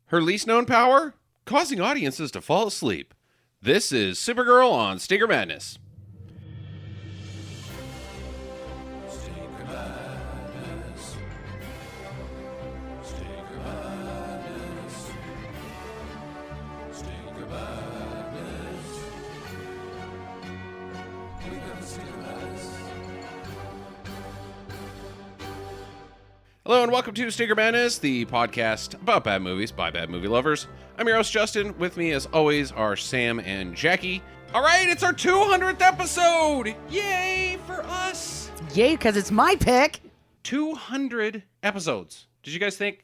Her least known power? Causing audiences to fall asleep. This is Supergirl on Stinker Madness. Stinker Madness. Stinker Madness. Stinker Madness. We got the Stinker Madness. Hello and welcome to Stinker Madness, the podcast about bad movies by bad movie lovers. I'm your host, Justin. With me, as always, are Sam and Jackie. All right, it's our 200th episode! Yay for us! Yay, because it's my pick. 200 episodes. Did you guys think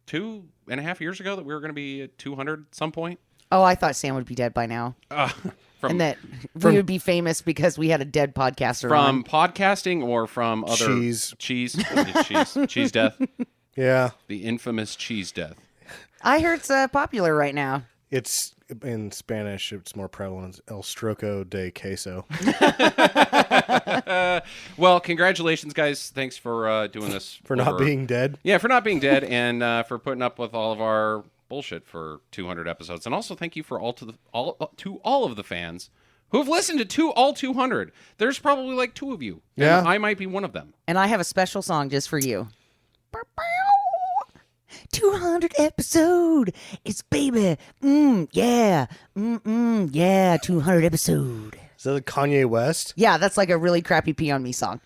2.5 years ago that we were going to be at 200 at some point? Oh, I thought Sam would be dead by now. And that we would be famous because we had a dead podcaster From on. podcasting or from other... Cheese. Cheese death. Yeah. The infamous cheese death. I heard it's popular right now. It's in Spanish, it's more prevalent. El Stroco de Queso. Well, congratulations, guys. Thanks for doing this. For not being dead. Yeah, for not being dead and for putting up with all of our bullshit for 200 episodes. And also thank you for all of the fans who have listened to all 200. There's probably like 2 of you. Yeah. And I might be one of them. And I have a special song just for you. 200 episode. It's baby. Yeah. Yeah, 200 episode. Is that a Kanye West? Yeah, that's like a really crappy Pee on Me song.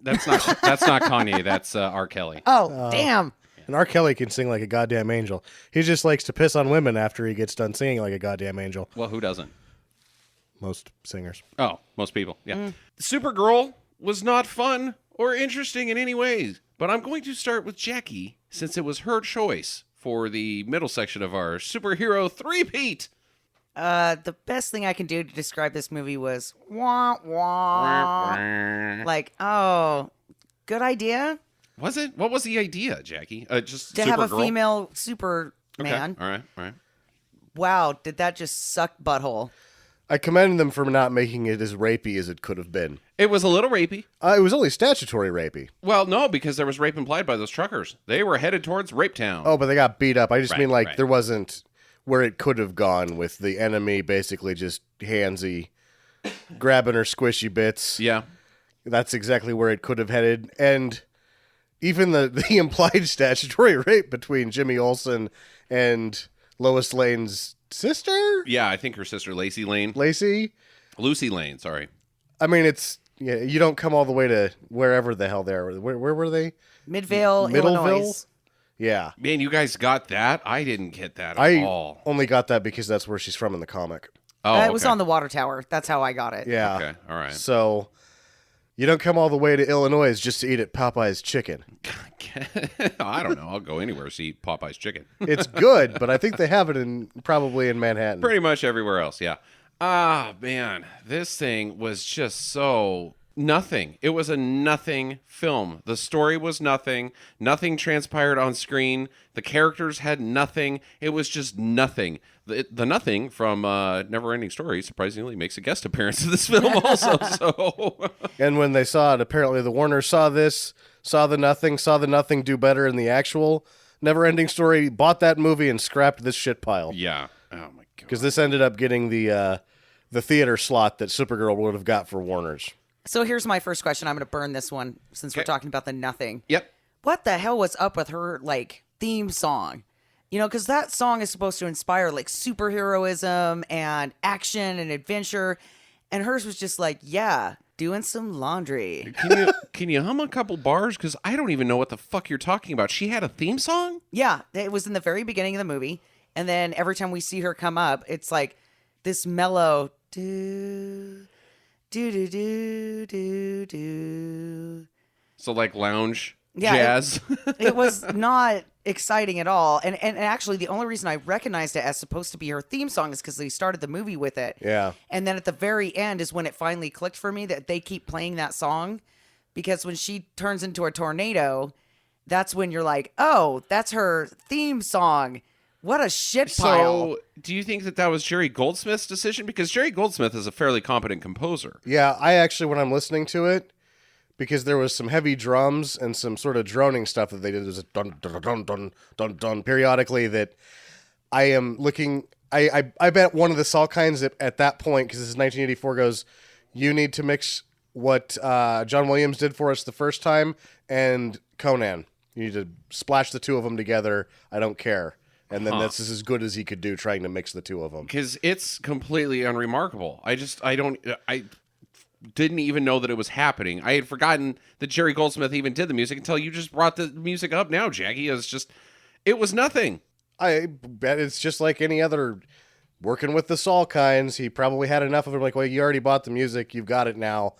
That's not Kanye. That's R. Kelly. Oh, damn. And R. Kelly can sing like a goddamn angel. He just likes to piss on women after he gets done singing like a goddamn angel. Well, who doesn't? Most singers. Oh, most people. Yeah. Supergirl was not fun or interesting in any ways. But I'm going to start with Jackie, since it was her choice for the middle section of our superhero three-peat. The best thing I can do to describe this movie was wah wah. Like, oh, good idea Was it? What was the idea, Jackie? Just to have a Supergirl? female Superman. Okay. All right. Wow, did that just suck butthole? I commend them for not making it as rapey as it could have been. It was a little rapey. It was only statutory rapey. Well, no, because there was rape implied by those truckers. They were headed towards Rape Town. Oh, but they got beat up. I just mean right. there wasn't where it could have gone with the enemy basically just handsy, grabbing her squishy bits. Yeah. That's exactly where it could have headed. And even the implied statutory rape between Jimmy Olsen and Lois Lane's sister? Yeah, I think her sister, Lucy Lane, sorry. I mean, you don't come all the way to wherever the hell they are. Where were they? Midvale, Middleville? Illinois. Yeah. Man, you guys got that? I didn't get that at all. I only got that because that's where she's from in the comic. Oh, It was on the water tower. That's how I got it. Yeah. Okay, all right. So you don't come all the way to Illinois just to eat at Popeye's chicken. I don't know. I'll go anywhere to eat Popeye's chicken. It's good, but I think they have it probably in Manhattan. Pretty much everywhere else, yeah. Ah, man, this thing was just so nothing. It was a nothing film. The story was nothing. Nothing transpired on screen. The characters had nothing. It was just nothing. The nothing from Neverending Story surprisingly makes a guest appearance in this film also. So, And when they saw it, apparently the Warners saw this, saw the nothing do better in the actual Neverending Story, bought that movie and scrapped this shit pile. yeah. Oh my god. Because this ended up getting the theater slot that Supergirl would have got for Warner's. So here's my first question. I'm going to burn this one since we're talking about the nothing. Yep. What the hell was up with her, like, theme song? You know, because that song is supposed to inspire, like, superheroism and action and adventure. And hers was just like, yeah, doing some laundry. Can you hum a couple bars? Because I don't even know what the fuck you're talking about. She had a theme song? Yeah, it was in the very beginning of the movie. And then every time we see her come up, it's like this mellow do, do, do, do, do, do. So like lounge jazz? It was not exciting at all. And actually, the only reason I recognized it as supposed to be her theme song is because they started the movie with it. Yeah. And then at the very end is when it finally clicked for me that they keep playing that song. Because when she turns into a tornado, that's when you're like, oh, that's her theme song. What a shit pile. So, do you think that was Jerry Goldsmith's decision? Because Jerry Goldsmith is a fairly competent composer. Yeah, I actually, when I'm listening to it, because there was some heavy drums and some sort of droning stuff that they did. There was a dun dun dun dun dun dun periodically that I am looking. I bet one of the salt kinds at that point, because this is 1984, goes, you need to mix what John Williams did for us the first time and Conan. You need to splash the two of them together. I don't care. And then this is as good as he could do trying to mix the two of them. Because it's completely unremarkable. I didn't even know that it was happening. I had forgotten that Jerry Goldsmith even did the music until you just brought the music up now, Jackie. It was nothing. I bet it's just like any other working with the Saul kinds. He probably had enough of it. Like, well, you already bought the music. You've got it now.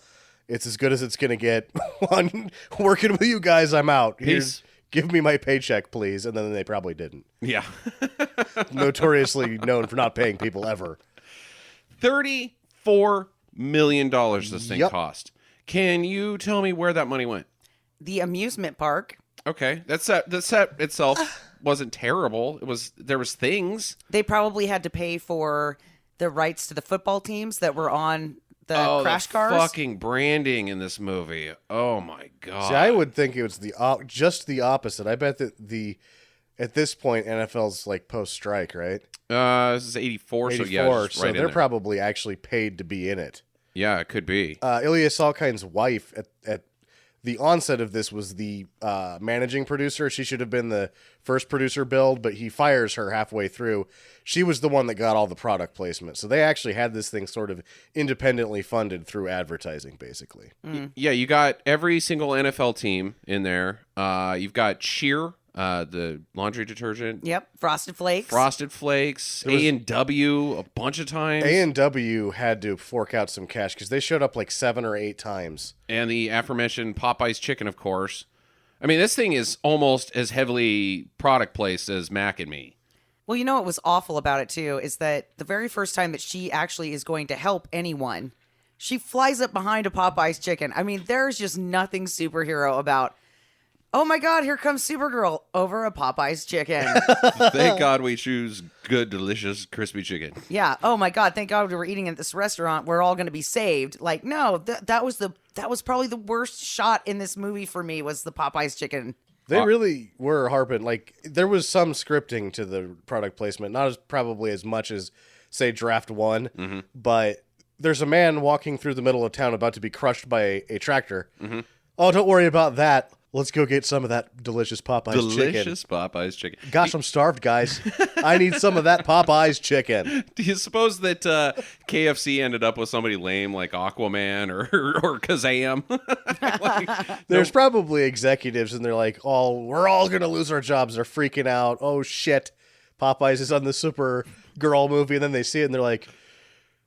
It's as good as it's going to get. On working with you guys, I'm out. Peace. Give me my paycheck, please. And then they probably didn't. Yeah. Notoriously known for not paying people ever. $34 million this thing cost. Can you tell me where that money went? The amusement park. Okay. The set itself wasn't terrible. There was things. They probably had to pay for the rights to the football teams that were on the crash cars. Fucking branding in this movie. Oh my god. See, I would think it was just the opposite. I bet that at this point NFL's like post-strike, right? This is 84, 84, so yeah, so they're probably actually paid to be in it. Yeah, it could be. Ilya Salkind's wife at the onset of this was the managing producer. She should have been the first producer billed, but he fires her halfway through. She was the one that got all the product placement. So they actually had this thing sort of independently funded through advertising, basically. Yeah, you got every single NFL team in there. You've got Cheer, the laundry detergent. Yep, Frosted Flakes. A&W a bunch of times. A&W had to fork out some cash because they showed up like 7 or 8 times. And the aforementioned Popeye's chicken, of course. I mean, this thing is almost as heavily product placed as Mac and Me. Well, you know what was awful about it, too, is that the very first time that she actually is going to help anyone, she flies up behind a Popeye's chicken. I mean, there's just nothing superhero about, oh my God, here comes Supergirl over a Popeye's chicken. Thank God we choose good, delicious, crispy chicken. Yeah. Oh my God, thank God we were eating at this restaurant. We're all going to be saved. Like, no, that was probably the worst shot in this movie for me was the Popeye's chicken. They really were harping. Like, there was some scripting to the product placement, not probably as much as, say, Draft One, but there's a man walking through the middle of town about to be crushed by a tractor. Oh, don't worry about that. Let's go get some of that delicious Popeye's chicken. Delicious Popeye's chicken. Gosh, I'm starved, guys. I need some of that Popeye's chicken. Do you suppose that KFC ended up with somebody lame like Aquaman or Kazam? There's probably executives, and they're like, "Oh, we're all gonna lose our jobs." They're freaking out. Oh shit, Popeyes is on the Supergirl movie, and then they see it, and they're like,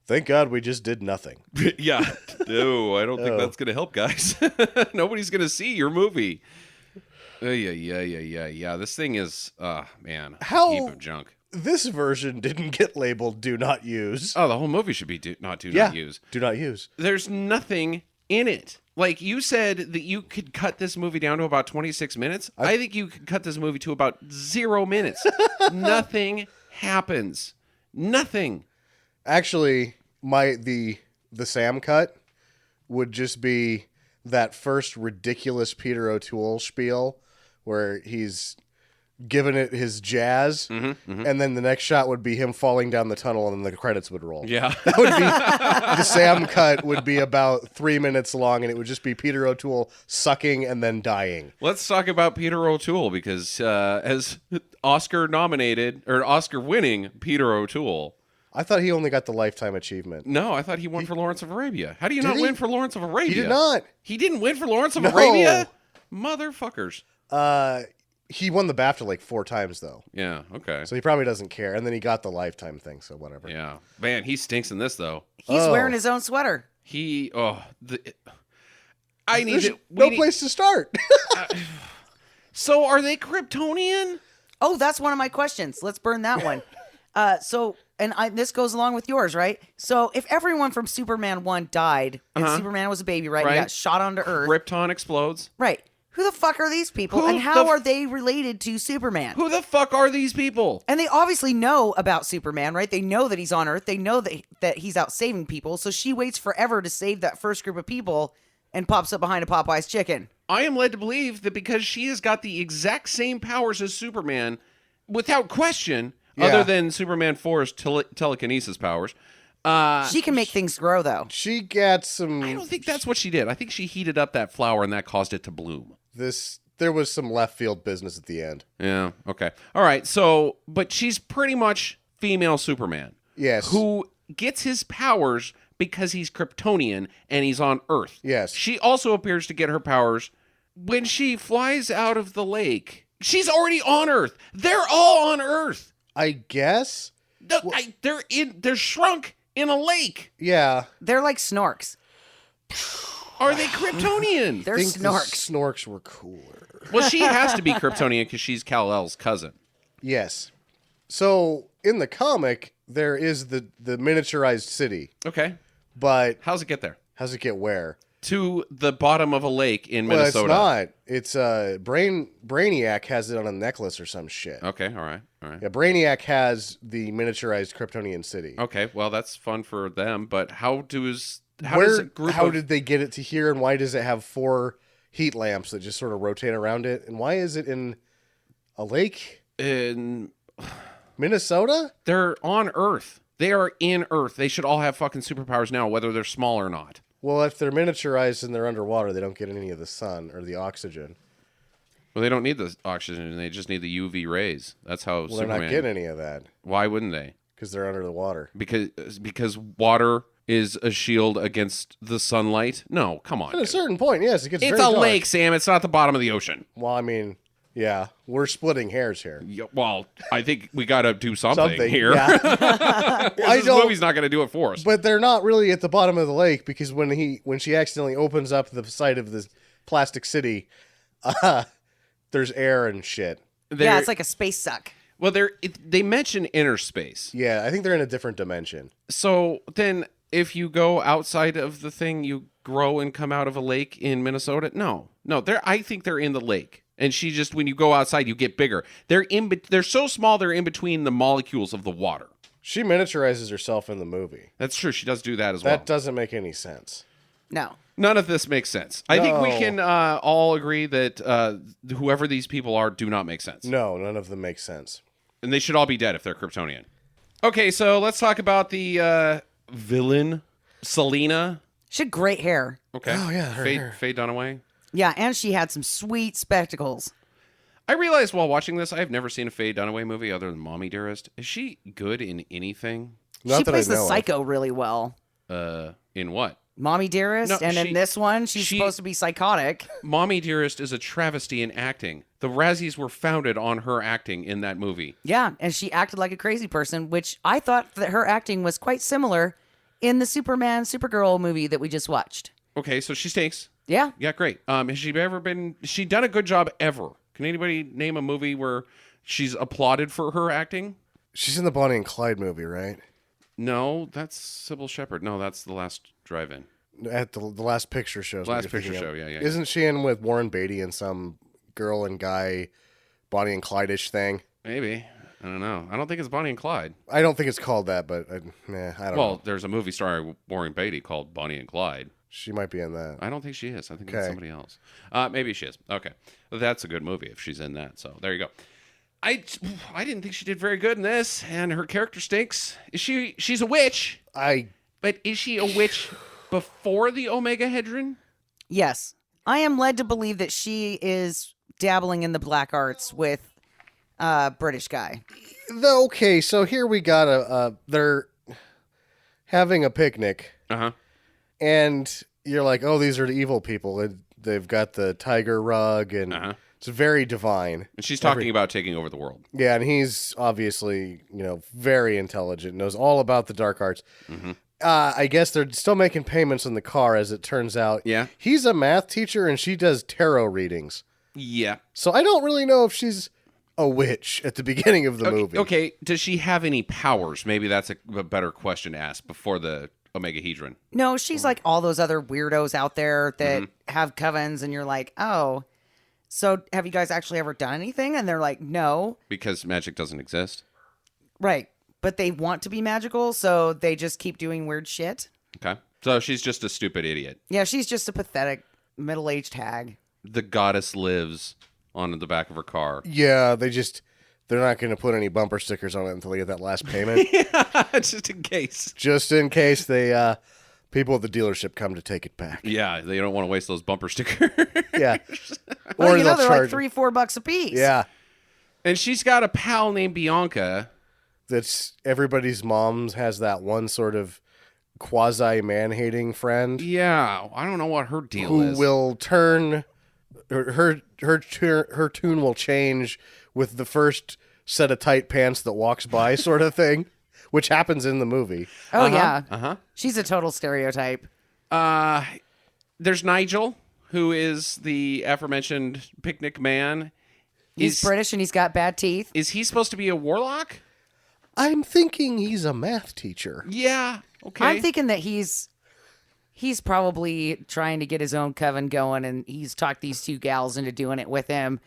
"Thank God we just did nothing." Yeah. No, I don't think that's going to help, guys. Nobody's going to see your movie. Yeah. This thing is, man, a heap of junk. This version didn't get labeled "Do Not Use." Oh, the whole movie should be do not use. Do not use. There's nothing in it. Like, you said that you could cut this movie down to about 26 minutes. I think you could cut this movie to about 0 minutes. Nothing happens. Nothing. Actually, the Sam cut would just be that first ridiculous Peter O'Toole spiel where he's giving it his jazz, and then the next shot would be him falling down the tunnel, and then the credits would roll. Yeah. That would be the Sam cut would be about 3 minutes long, and it would just be Peter O'Toole sucking and then dying. Let's talk about Peter O'Toole, because as Oscar-nominated, or Oscar-winning Peter O'Toole, I thought he only got the Lifetime Achievement. no, I thought he won for Lawrence of Arabia. How do you not he? win for Lawrence of Arabia? He did not. He didn't win for Lawrence of No. Arabia? Motherfuckers. He won the BAFTA like 4 times, though. Yeah, okay. So he probably doesn't care. And then he got the Lifetime thing, so whatever. Yeah. Man, he stinks in this, though. He's wearing his own sweater. I need There's it. no place to start. So are they Kryptonian? Oh, that's one of my questions. Let's burn that one. This goes along with yours, right? So if everyone from Superman 1 died, and Superman was a baby, right? Right. He got shot onto Earth. Krypton explodes. Right. Who the fuck are these people? Who And how the are they related to Superman? Who the fuck are these people? And they obviously know about Superman, right? They know that he's on Earth. They know that he's out saving people. So she waits forever to save that first group of people and pops up behind a Popeye's chicken. I am led to believe that because she has got the exact same powers as Superman, without question, other than Superman 4's telekinesis powers. She can make things grow, though. She got some. I don't think that's what she did. I think she heated up that flower and that caused it to bloom. There was some left field business at the end. Yeah, okay. All right, so, but she's pretty much female Superman. Yes. Who gets his powers because he's Kryptonian and he's on Earth. Yes. She also appears to get her powers when she flies out of the lake. She's already on Earth. They're all on Earth. I guess. They're shrunk in a lake. Yeah. They're like snorks. Are they Kryptonian? They're I think snorks. the snorks were cooler. Well, she has to be Kryptonian because she's Kal-El's cousin. Yes. So in the comic, there is the miniaturized city, Okay. but How's it get there? how's it get where? To the bottom of a lake in Well, Minnesota. it's not. It's Brainiac has it on a necklace or some shit. Okay, all right. Yeah, Brainiac has the miniaturized Kryptonian city. Okay, well, that's fun for them, but how does a group How of... did they get it to here, and why does it have 4 heat lamps that just sort of rotate around it? And why is it in a lake? in Minnesota? They're on Earth. They are in Earth. They should all have fucking superpowers now, whether they're small or not. Well, if they're miniaturized and they're underwater, they don't get any of the sun or the oxygen. Well, they don't need the oxygen. They just need the UV rays. That's how Well, Superman... they're not getting any of that Why wouldn't they? because they're under the water. Because water is a shield against the sunlight? No, come on. At a dude. certain point, yes, it gets It's very a dark. lake, Sam. It's not the bottom of the ocean. Well, I mean, yeah, we're splitting hairs here. Yeah, well, I think we got to do something here. Yeah. This movie's not going to do it for us. But they're not really at the bottom of the lake because when she accidentally opens up the side of the plastic city, there's air and shit. Yeah, it's like a space suck. Well, they mention inner space. Yeah, I think they're in a different dimension. So then if you go outside of the thing, you grow and come out of a lake in Minnesota? No. I think they're in the lake. And she just, when you go outside, you get bigger. They're so small, they're in between the molecules of the water. She miniaturizes herself in the movie. That's true. She does do that as well. That doesn't make any sense. No. None of this makes sense. I think we No. can all agree that whoever these people are do not make sense. No, none of them make sense. And they should all be dead if they're Kryptonian. Okay, so let's talk about the villain, Selena. She had great hair. Okay. Oh, yeah, her hair. Faye Dunaway. Yeah, and she had some sweet spectacles. I realized while watching this, I've never seen a Faye Dunaway movie other than Mommy Dearest. Is she good in anything? Not She that plays I the know of. psycho really well. In what? Mommy Dearest, No, and she- in this one, she's she- supposed to be psychotic. Mommy Dearest is a travesty in acting. The Razzies were founded on her acting in that movie. Yeah, and she acted like a crazy person, which I thought that her acting was quite similar in the Supergirl movie that we just watched. Okay, so she stinks. Yeah. Yeah, great. Has she done a good job ever? Can anybody name a movie where she's applauded for her acting? She's in the Bonnie and Clyde movie, right? No, that's Sybil Shepherd. No, that's The Last Drive-In. At the last picture show. is what Last you're Picture thinking of. Show, yeah. Isn't she in with Warren Beatty and some girl and guy Bonnie and Clyde-ish thing? Maybe. I don't know. I don't think it's Bonnie and Clyde. I don't think it's called that, but I don't know. Well, there's a movie starring Warren Beatty called Bonnie and Clyde. She might be in that. I don't think she is. I think it's Okay. somebody else. Maybe she is. Okay. Well, that's a good movie if she's in that. So there you go. I didn't think she did very good in this, and her character stinks. She's a witch, but is she a witch before the Omega Hedron? Yes. I am led to believe that she is dabbling in the black arts with a British guy. Okay, so here we got they're having a picnic, Uh-huh. and you're like, oh, these are the evil people. They've got the tiger rug, and Uh-huh. it's very divine. And she's talking about taking over the world. Yeah, and he's obviously, very intelligent, knows all about the dark arts. Mm-hmm. I guess they're still making payments in the car, as it turns out. Yeah. He's a math teacher, and she does tarot readings. Yeah. So I don't really know if she's a witch at the beginning of the movie. Okay, does she have any powers? Maybe that's a better question to ask before the Omega Hedron. No, she's like all those other weirdos out there that Mm-hmm. have covens, and you're like, oh, so have you guys actually ever done anything? And they're like, no. Because magic doesn't exist. Right. But they want to be magical, so they just keep doing weird shit. Okay. So she's just a stupid idiot. Yeah, she's just a pathetic middle-aged hag. The goddess lives on the back of her car. Yeah, they're not going to put any bumper stickers on it until they get that last payment. Just in case. Just in case people at the dealership come to take it back. Yeah, they don't want to waste those bumper stickers. Yeah. Well, Or they'll they're charge. like $3-4 a piece. Yeah. And she's got a pal named Bianca. That's everybody's mom has that one sort of quasi man-hating friend Yeah, I don't know what her deal who is. will turn her tune will change with the first set of tight pants that walks by sort of thing, which happens in the movie. Oh, yeah. Uh-huh. She's a total stereotype. There's Nigel, who is the aforementioned picnic man. He's British and he's got bad teeth. Is he supposed to be a warlock? I'm thinking he's a math teacher. Yeah. Okay. I'm thinking that he's probably trying to get his own coven going, and he's talked these two gals into doing it with him.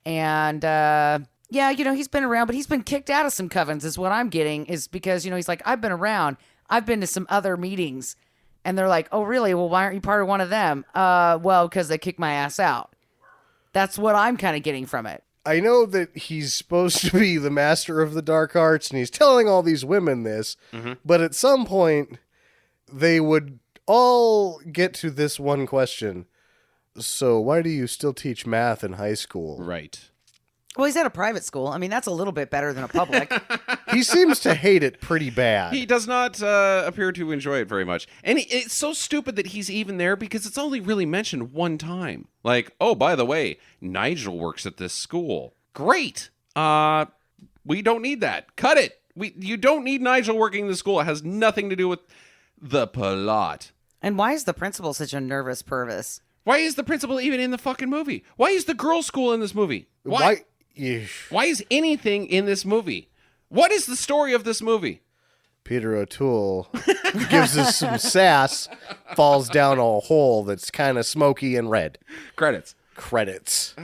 And yeah, he's been around, but he's been kicked out of some covens. Is what I'm getting is because he's like, I've been around, I've been to some other meetings, and they're like, oh really? Well, why aren't you part of one of them? Well, because they kicked my ass out. That's what I'm kind of getting from it. I know that he's supposed to be the master of the dark arts, and he's telling all these women this, but at some point, they would all get to this one question. So why do you still teach math in high school? Right. Well, he's at a private school. I mean, that's a little bit better than a public. He seems to hate it pretty bad. He does not appear to enjoy it very much. And it's so stupid that he's even there because it's only really mentioned one time. Like, oh, by the way, Nigel works at this school. Great. We don't need that. Cut it. You don't need Nigel working in the school. It has nothing to do with the plot. And why is the principal such a nervous Purvis? Why is the principal even in the fucking movie? Why is the girls' school in this movie? Why? Why is anything in this movie? What is the story of this movie? Peter O'Toole gives us some sass, falls down a hole that's kind of smoky and red. Credits. Credits.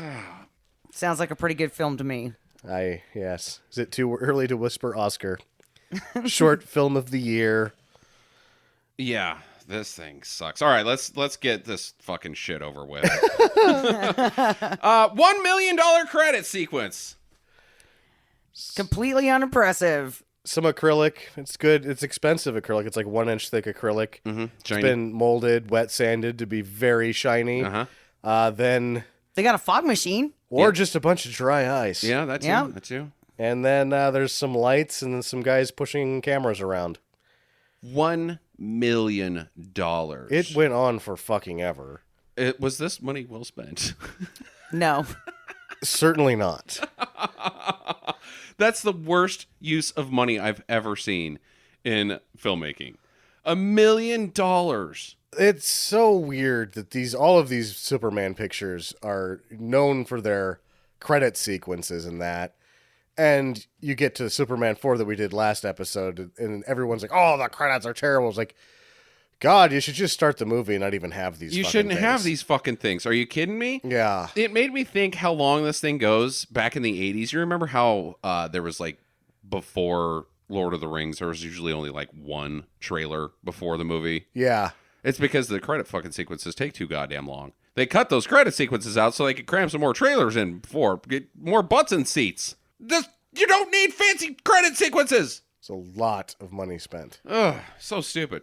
Sounds like a pretty good film to me. Yes. Is it too early to whisper Oscar? Short film of the year. Yeah, this thing sucks. All right, let's get this fucking shit over with. $1 million credit sequence. Completely unimpressive. Some acrylic. It's good. It's expensive acrylic. It's like 1 inch thick acrylic. Mm-hmm. It's been molded, wet sanded to be very shiny. Then They got a fog machine. or just a bunch of dry ice. Yeah, that too. Yeah. That too. And then there's some lights and then some guys pushing cameras around. $1 million. It went on for fucking ever. Was this money well spent? No. Certainly not. That's the worst use of money I've ever seen in filmmaking. $1 million. It's so weird that all of these Superman pictures are known for their credit sequences and that. And you get to Superman 4 that we did last episode, and everyone's like, oh, the credits are terrible. It's like, God, you should just start the movie and not even have these You fucking shouldn't have things. these fucking things. Are you kidding me? Yeah. It made me think how long this thing goes back in the 80s. You remember how there was like before Lord of the Rings, there was usually only like one trailer before the movie. Yeah. It's because the credit fucking sequences take too goddamn long. They cut those credit sequences out so they could cram some more trailers in before, get more butts in seats. You don't need fancy credit sequences. It's a lot of money spent. Ugh, so stupid.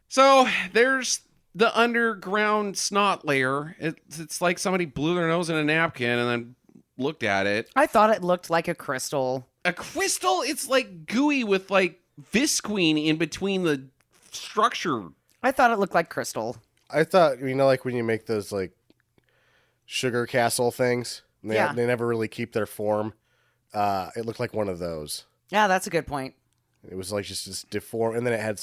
So there's the underground snot layer. It's like somebody blew their nose in a napkin and then looked at it. I thought it looked like a crystal. A crystal? It's like gooey with like visqueen in between the structure. I thought it looked like crystal. I thought, like when you make those like sugar castle things, and they never really keep their form. It looked like one of those. Yeah, that's a good point. It was like just this deformed, and then it had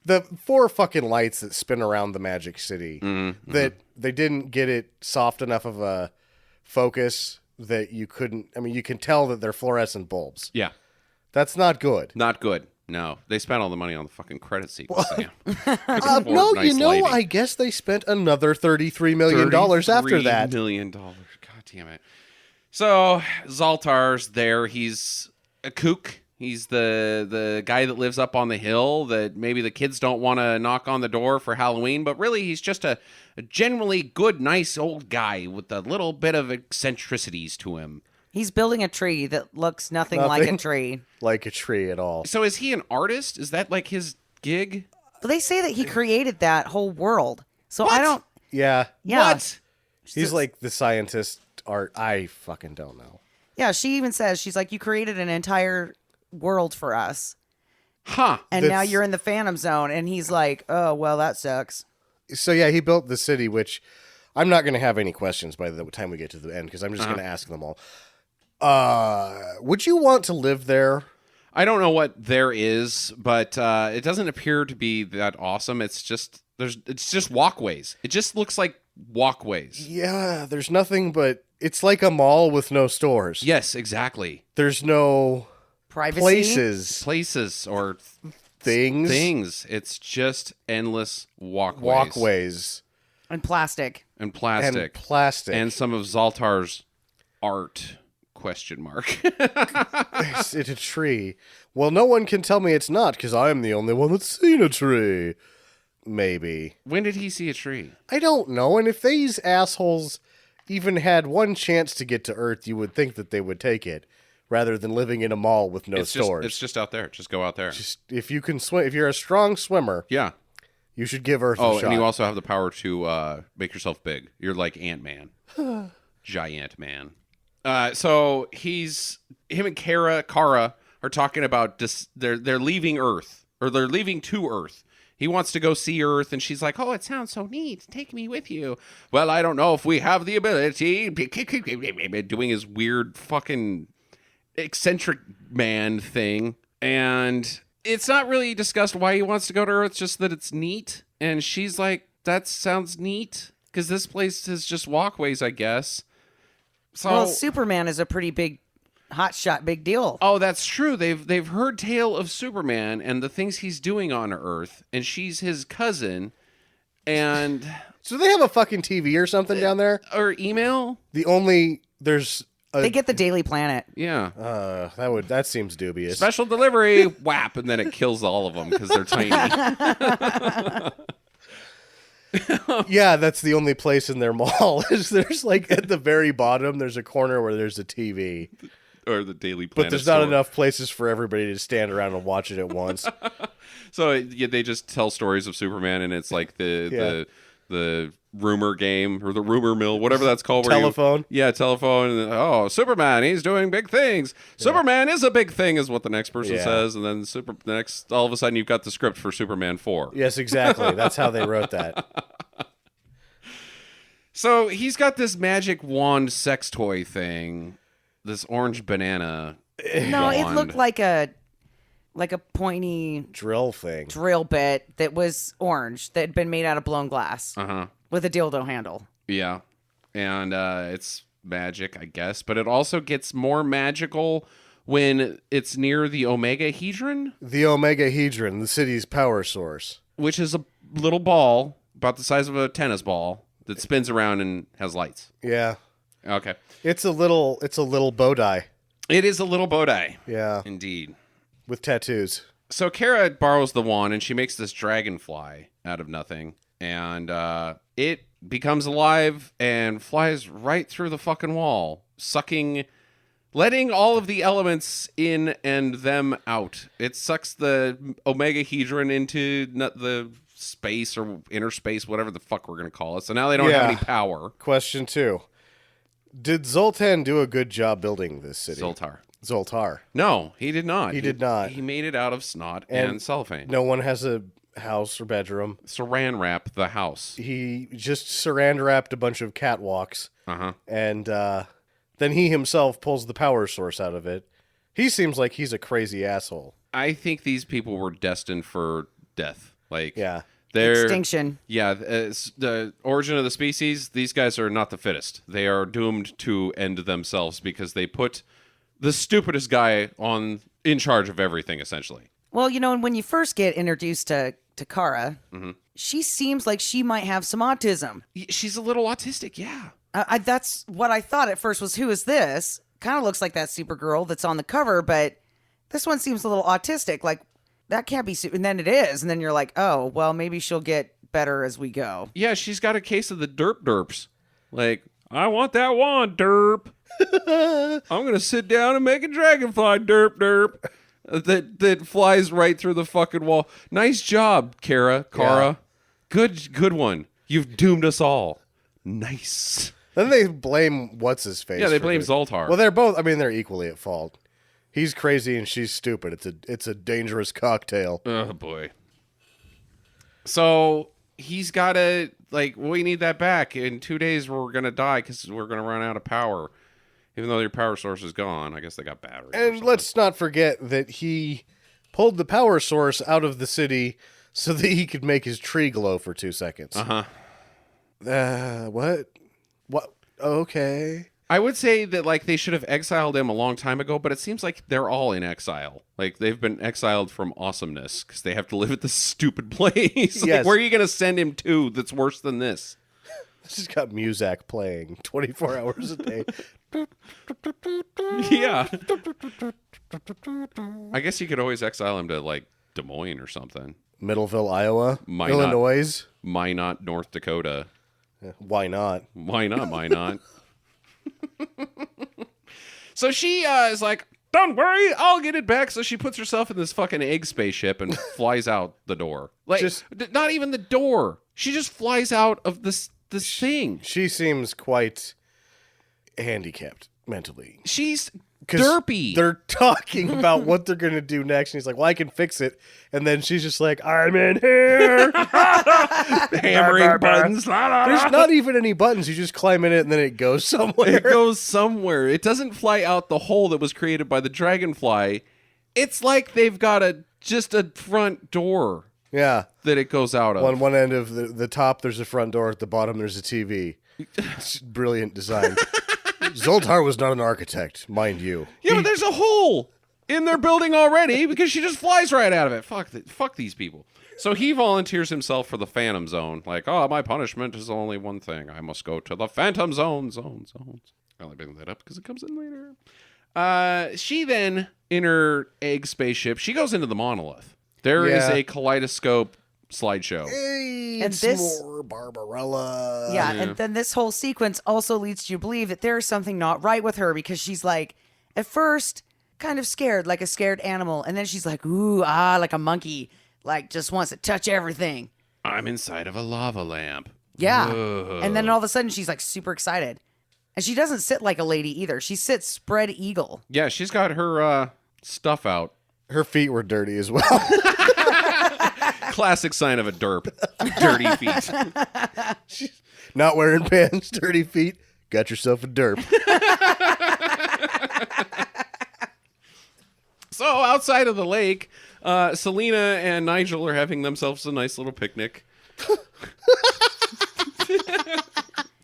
the 4 fucking lights that spin around the Magic City that they didn't get it soft enough of a focus that you couldn't. I mean, you can tell that they're fluorescent bulbs. Yeah. That's not good. Not good. No. They spent all the money on the fucking credit sequence. Sam. No, nice you know, lighting. I guess they spent another $33 million after that. $33 million. God damn it. So Zoltar's there. He's a kook. He's the guy that lives up on the hill that maybe the kids don't want to knock on the door for Halloween, but really he's just a generally good, nice old guy with a little bit of eccentricities to him. He's building a tree that looks nothing like a Nothing. tree. Like a tree at all. So is he an artist? Is that like his gig? But they say that he created that whole world. So What? I don't. Yeah. Yeah. What? He's like the scientist art. I fucking don't know. Yeah, she even says, she's like, you created an entire world for us. Huh. And now That's- you're in the Phantom Zone. And he's like, oh, well, that sucks. So yeah, he built the city, which I'm not going to have any questions by the time we get to the end because I'm just going to ask them all. Would you want to live there? I don't know what there is, but it doesn't appear to be that awesome. It's just walkways. It just looks like walkways. Yeah, there's nothing but it's like a mall with no stores. Yes, exactly. There's no Privacy. Places or things. things. It's just endless walkways. Walkways. And plastic. And plastic. And plastic. And some of Zaltar's art, question mark. Is it a tree? Well, no one can tell me it's not because I'm the only one that's seen a tree. Maybe. When did he see a tree? I don't know. And if these assholes even had one chance to get to Earth, you would think that they would take it rather than living in a mall with no stores. It's just out there. Just go out there. Just if you can swim, if you're a strong swimmer, Yeah. you should give Earth a Oh, shot. and you also have the power to make yourself big. You're like Ant-Man. Giant man. So him and Kara are talking about they're leaving Earth, or they're leaving to Earth. He wants to go see Earth, and she's like, oh, it sounds so neat. Take me with you. Well, I don't know if we have the ability. Doing his weird fucking eccentric man thing. And it's not really discussed why he wants to go to Earth, just that it's neat. And she's like, that sounds neat. Because this place is just walkways, I guess. So, Well, Superman is a pretty big, hotshot, big deal. oh, that's true. They've heard tale of Superman and the things he's doing on Earth, and she's his cousin. And So they have a fucking TV or something down there. or email, There's a They get the Daily Planet. yeah. that seems dubious. Special delivery, whap, and then it kills all of them because they're tiny. Yeah, that's the only place in their mall. Is there's like at the very bottom, there's a corner where there's a TV, Or the Daily but Planet there's not store. enough places for everybody to stand around and watch it at once. So yeah, they just tell stories of Superman, and it's like the rumor game or the rumor mill, whatever that's called. where you- Telephone? Yeah, telephone. And, oh, Superman, he's doing big things. Superman is a big thing, is what the next person Yeah. says, and then all of a sudden you've got the script for Superman 4. Yes, exactly. That's how they wrote that. So he's got this magic wand sex toy thing, this orange banana. No, it wand. looked like a pointy Drill thing. drill bit that was orange that had been made out of blown glass Uh-huh. with a dildo handle. Yeah. And it's magic, I guess. But it also gets more magical when it's near the Omega Hedron, The Omega Hedron, the city's power source. which is a little ball about the size of a tennis ball that spins around and has lights. Yeah. Okay. It's a little bow tie. It is a little bow tie. Yeah. Indeed. With tattoos. So Kara borrows the wand and she makes this dragonfly out of nothing. And it becomes alive and flies right through the fucking wall, letting all of the elements in and them out. It sucks the Omega Hedron into the space or inner space, whatever the fuck we're going to call it. So now they don't have Yeah. any power. Question 2. Did Zoltan do a good job building this city? Zoltar. No, he did not. He did not. He made it out of snot and cellophane. No one has a house or bedroom. Saran wrap the house. He just saran wrapped a bunch of catwalks, Uh-huh. and then he himself pulls the power source out of it. He seems like he's a crazy asshole. I think these people were destined for death. Like, Yeah. they're Extinction. Yeah, the origin of the species. These guys are not the fittest. They are doomed to end themselves because they put the stupidest guy in charge of everything, essentially. Well, you know, and when you first get introduced to Kara, she seems like she might have some autism. She's a little autistic, yeah. That's what I thought at first was, who is this? Kind of looks like that Supergirl that's on the cover, but this one seems a little autistic. Like, that can't be, and then it is. And then you're like, oh, well, maybe she'll get better as we go. Yeah, she's got a case of the derps. Like, I want that wand, derp. I'm going to sit down and make a dragonfly, derp. That flies right through the fucking wall. Nice job, Kara. Yeah. Good one. You've doomed us all. Nice. Then they blame what's-his-face. Yeah, they for blame it. Zoltar. Well, they're both, I mean, they're equally at fault. He's crazy and she's stupid. It's a dangerous cocktail. Oh, boy. So he's got to, like, we need that back. In 2 days, we're going to die because we're going to run out of power. Even though their power source is gone. I guess they got batteries. And let's not forget that he pulled the power source out of the city so that he could make his tree glow for 2 seconds. What? What? Okay. I would say that, like, they should have exiled him a long time ago, but it seems like they're all in exile. Like, they've been exiled from awesomeness because they have to live at this stupid place. Like, Yes. where are you going to send him to that's worse than this? This has got Muzak playing 24 hours a day. Yeah. I guess you could always exile him to, like, Des Moines or something. Middleville, Iowa. Minot. Illinois. Minot, North Dakota. Why not? Why not? So she is like, don't worry, I'll get it back. So she puts herself in this fucking egg spaceship and flies out the door. Like, not even the door. She just flies out of this thing. She seems quite handicapped mentally. She's 'Cause derpy. They're talking about what they're going to do next. And he's like, well, I can fix it. And then she's just like, I'm in here. Hammering buttons. There's not even any buttons. You just climb in it and then it goes somewhere. It goes somewhere. It doesn't fly out the hole that was created by the dragonfly. It's like they've got just a front door Yeah. that it goes out of. On one end of the top, there's a front door. At the bottom, there's a TV. It's brilliant design. Zoltar was not an architect, mind you. Yeah, but there's a hole in their building already because she just flies right out of it. Fuck these people. So he volunteers himself for the Phantom Zone. Like, oh, my punishment is only one thing. I must go to the Phantom Zone. Zones. I only bring that up because it comes in later. She then, in her egg spaceship, she goes into the monolith. There is a kaleidoscope slideshow. Hey, And it's this- more Barbarella. Yeah, and then this whole sequence also leads you to believe that there's something not right with her because she's like, at first, kind of scared, like a scared animal. And then she's like, ooh, like a monkey, like just wants to touch everything. I'm inside of a lava lamp. Yeah. Whoa. And then all of a sudden she's like super excited. And she doesn't sit like a lady either. She sits spread eagle. Yeah, she's got her stuff out. Her feet were dirty as well. Classic sign of a derp. Dirty feet. Not wearing pants, dirty feet. Got yourself a derp. So outside of the lake, Selena and Nigel are having themselves a nice little picnic.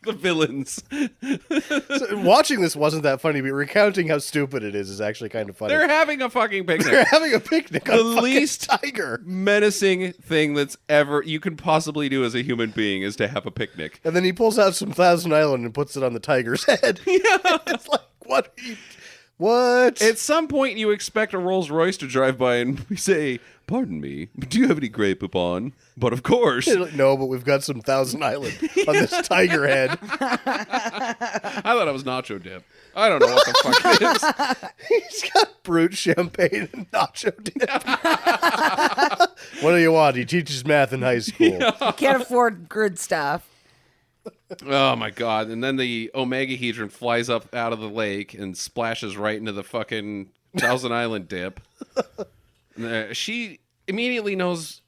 The villains. So watching this wasn't that funny, but recounting how stupid it is actually kind of funny. They're having a fucking They're picnic. having a picnic on The a fucking least tiger. menacing thing that's ever you could possibly do as a human being is to have a picnic. And then he pulls out some Thousand Island and puts it on the tiger's head. Yeah. It's like, what? What? At some point, you expect a Rolls Royce to drive by and say, "Pardon me, do you have any Grey Poupon?" But of course, No, but we've got some Thousand Island on this tiger head. I thought it was nacho dip. I don't know what the fuck it is. He's got brute champagne and nacho dip. What do you want? He teaches math in high school. Can't afford good stuff. Oh my god! And then the Omegahedron flies up out of the lake and splashes right into the fucking Thousand Island dip. She immediately knows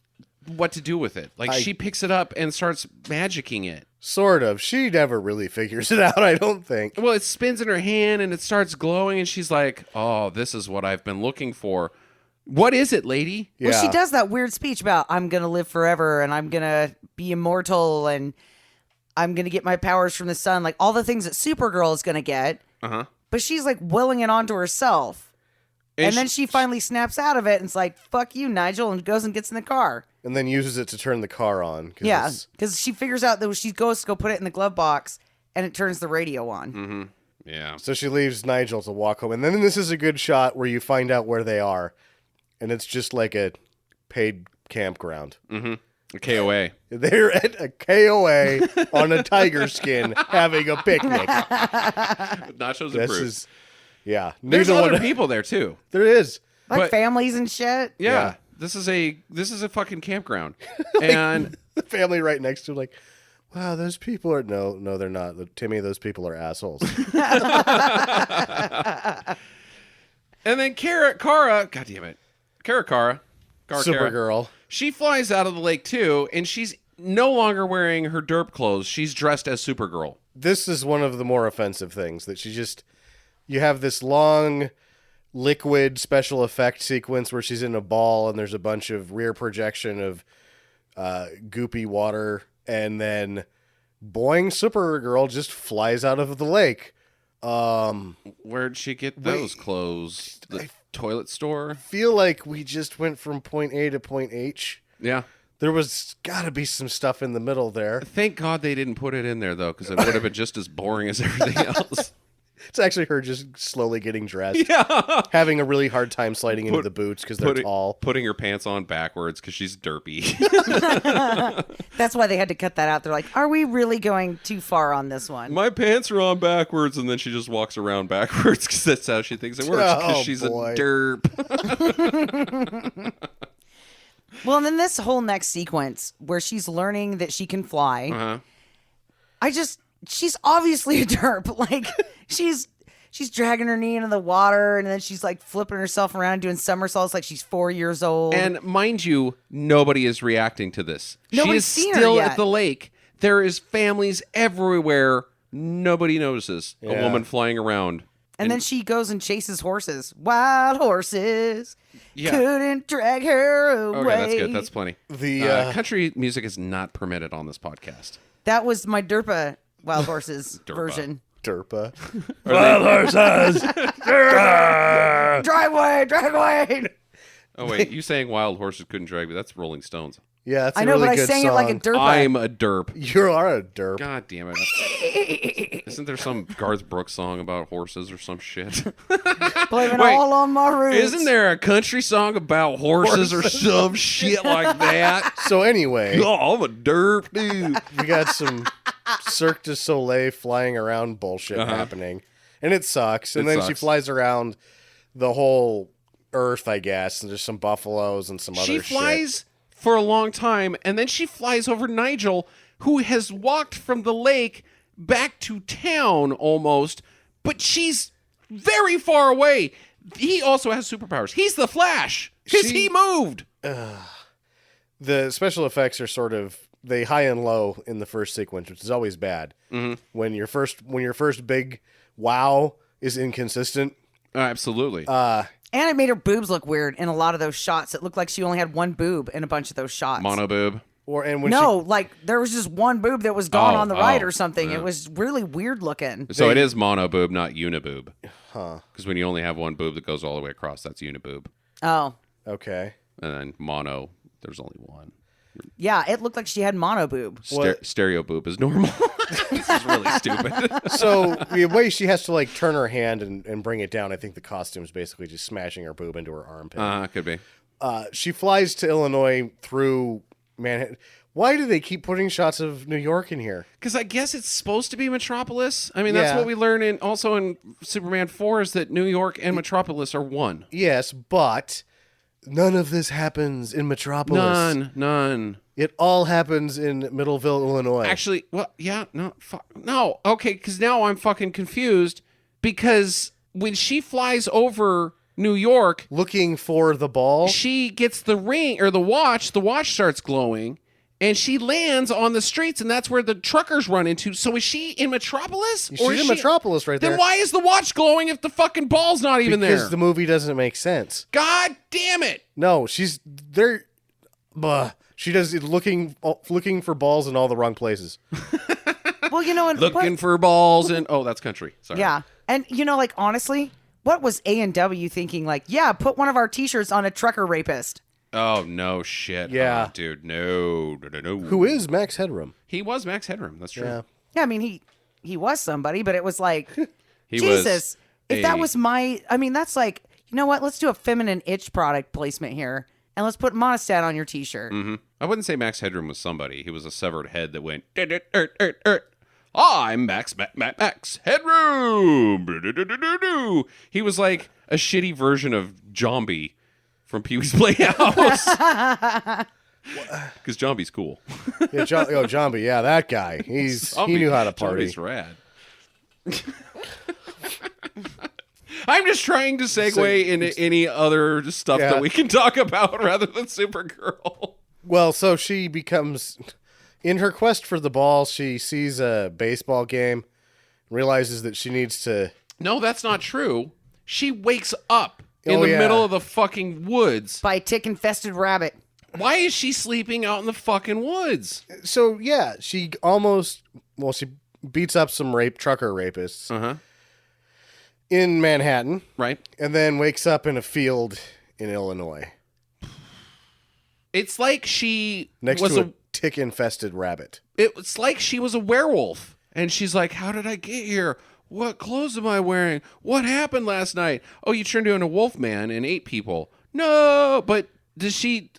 what to do with it. Like she picks it up and starts magicking it. Sort of. She never really figures it out, I don't think. Well, it spins in her hand and it starts glowing, and she's like, "Oh, this is what I've been looking for. What is it, lady?" Yeah. Well, she does that weird speech about I'm going to live forever and I'm going to be immortal and I'm going to get my powers from the sun. Like all the things that Supergirl is going to get. Uh-huh. But she's like willing it onto herself. And then she finally snaps out of it and it's like, fuck you, Nigel, and goes and gets in the car. And then uses it to turn the car on. Yeah, it's- because she figures out that she goes to go put it in the glove box and it turns the radio on. Mm-hmm. Yeah. So she leaves Nigel to walk home. And then this is a good shot where you find out where they are. And it's just like a paid campground. Mm-hmm. A KOA. They're at a KOA on a tiger skin having a picnic. Nachos and This fruit. is, yeah. There's Neither other one. people there too. There is. Like But- families and shit. Yeah. This is a fucking campground. And The family right next to like, wow, those people are no, they're not. Timmy, those people are assholes. and then Kara, God damn it. Kara. Supergirl. She flies out of the lake too, and she's no longer wearing her derp clothes. She's dressed as Supergirl. This is one of the more offensive things that you have this long liquid special effect sequence where she's in a ball and there's a bunch of rear projection of goopy water, and then boing, Supergirl just flies out of the lake. Where'd she get those clothes? The toilet store? Feel like we just went from point A to point H. Yeah. There was got to be some stuff in the middle there. Thank God they didn't put it in there, though, because it would have been just as boring as everything else. It's actually her just slowly getting dressed. Yeah. Having a really hard time sliding into the boots because they're tall. Putting her pants on backwards because she's derpy. That's why they had to cut that out. They're like, are we really going too far on this one? My pants are on backwards, and then she just walks around backwards because that's how she thinks it works, because Oh, she's boy. a derp. Well, and then this whole next sequence where she's learning that she can fly. Uh-huh. She's obviously a derp. Like, she's dragging her knee into the water, and then she's like flipping herself around doing somersaults like she's 4 years old. And mind you, nobody is reacting to this. She Nobody's is seen her still yet. at the lake. There is families everywhere. Nobody notices a Yeah. woman flying around. And then she goes and chases horses. Wild horses. Yeah. Couldn't drag her away. Okay, that's good. That's plenty. The country music is not permitted on this podcast. That was my Derpa Wild Horses Derpa. version. Derpa. Drag away. Oh wait, you saying wild horses couldn't drag me? That's Rolling Stones. Yeah, that's a I know, really but I good sang song. it like a Derpa. I'm a derp. You are a derp. God damn it! Isn't there some Garth Brooks song about horses or some shit? Blame it Wait, all on my roots. Isn't there a country song about horses or some shit like that? So anyway, Oh, I'm a derp, dude. we got some Cirque du Soleil flying around bullshit happening, and it sucks. And It then she sucks. flies around the whole earth, I guess, and there's some buffaloes and some other She shit. flies for a long time, and then she flies over Nigel, who has walked from the lake back to town almost, but she's very far away. He also has superpowers. He's the Flash because he moved. The special effects are sort of they high and low in the first sequence, which is always bad. Mm-hmm. When your first big wow is inconsistent. Absolutely. And it made her boobs look weird in a lot of those shots. It looked like she only had one boob in a bunch of those shots. Mono boob. When No, like there was just one boob that was gone on the right or oh, something. yeah. It was really weird looking. So it is mono boob, not uniboob. Huh. Because when you only have one boob that goes all the way across, that's uniboob. Oh, okay. And then mono, there's only one. yeah, it looked like she had mono boob. Stereo boob is normal. This is really stupid. So the way she has to like turn her hand and bring it down, I think the costume is basically just smashing her boob into her armpit. Could be. She flies to Illinois through Manhattan. Why do they keep putting shots of New York in here? Because I guess it's supposed to be Metropolis. I mean, that's Yeah. what we learn in Superman 4 is that New York and Metropolis are one. Yes, but none of this happens in Metropolis. None. It all happens in Middleville, Illinois. Actually, well, yeah, no. Okay, because now I'm fucking confused because when she flies over New York, looking for the ball. she gets the ring or the watch starts glowing, and she lands on the streets, and that's where the truckers run into. So is she in Metropolis? She's in Metropolis right there. Then why is the watch glowing if the fucking ball's not even because there? the movie doesn't make sense. God damn it! No, she's there. She does it looking for balls in all the wrong places. Well, you know, and Looking for balls and that's country. Sorry. yeah, and you know, like honestly, what was A&W thinking? Like, yeah, put one of our T-shirts on a trucker rapist. Oh no shit. Yeah. Oh, dude. No. Who is Max Headroom? He was Max Headroom. That's true. Yeah. Yeah, I mean he was somebody, but it was like He Jesus. If that a- was that's like, you know what? Let's do a feminine itch product placement here. And let's put Monostat on your t-shirt. I wouldn't say Max Headroom was somebody. He was a severed head that went. I'm Max Headroom. He was like a shitty version of Zombie from Pee Wee's Playhouse. Because Zombie's cool. Yeah, Zombie. Yeah, that guy. He knew how to party. Zombie's rad. I'm just trying to segue into any other stuff that we can talk about rather than Supergirl. Well, so she becomes, in her quest for the ball, she sees a baseball game, realizes that she needs to. No, that's not true. She wakes up in the middle of the fucking woods By a tick-infested rabbit. Why is she sleeping out in the fucking woods? So, yeah, she beats up some trucker rapists in Manhattan. Right. And then wakes up in a field in Illinois. It's like she Next was to a tick-infested rabbit. It's like she was a werewolf. And she's like, how did I get here? What clothes am I wearing? What happened last night? Oh, you turned into a wolf man and ate people. No, but does she...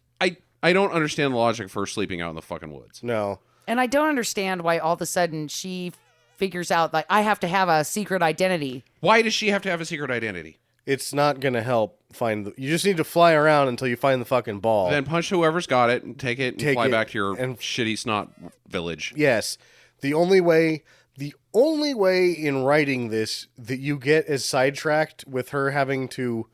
I don't understand the logic for her sleeping out in the fucking woods. No. And I don't understand why all of a sudden she figures out, like, I have to have a secret identity. Why does she have to have a secret identity? It's not going to help find... You just need to fly around until you find the fucking ball. Then punch whoever's got it and take it and fly back to your shitty snot village. Yes. The only way in writing this that you get as sidetracked with her having to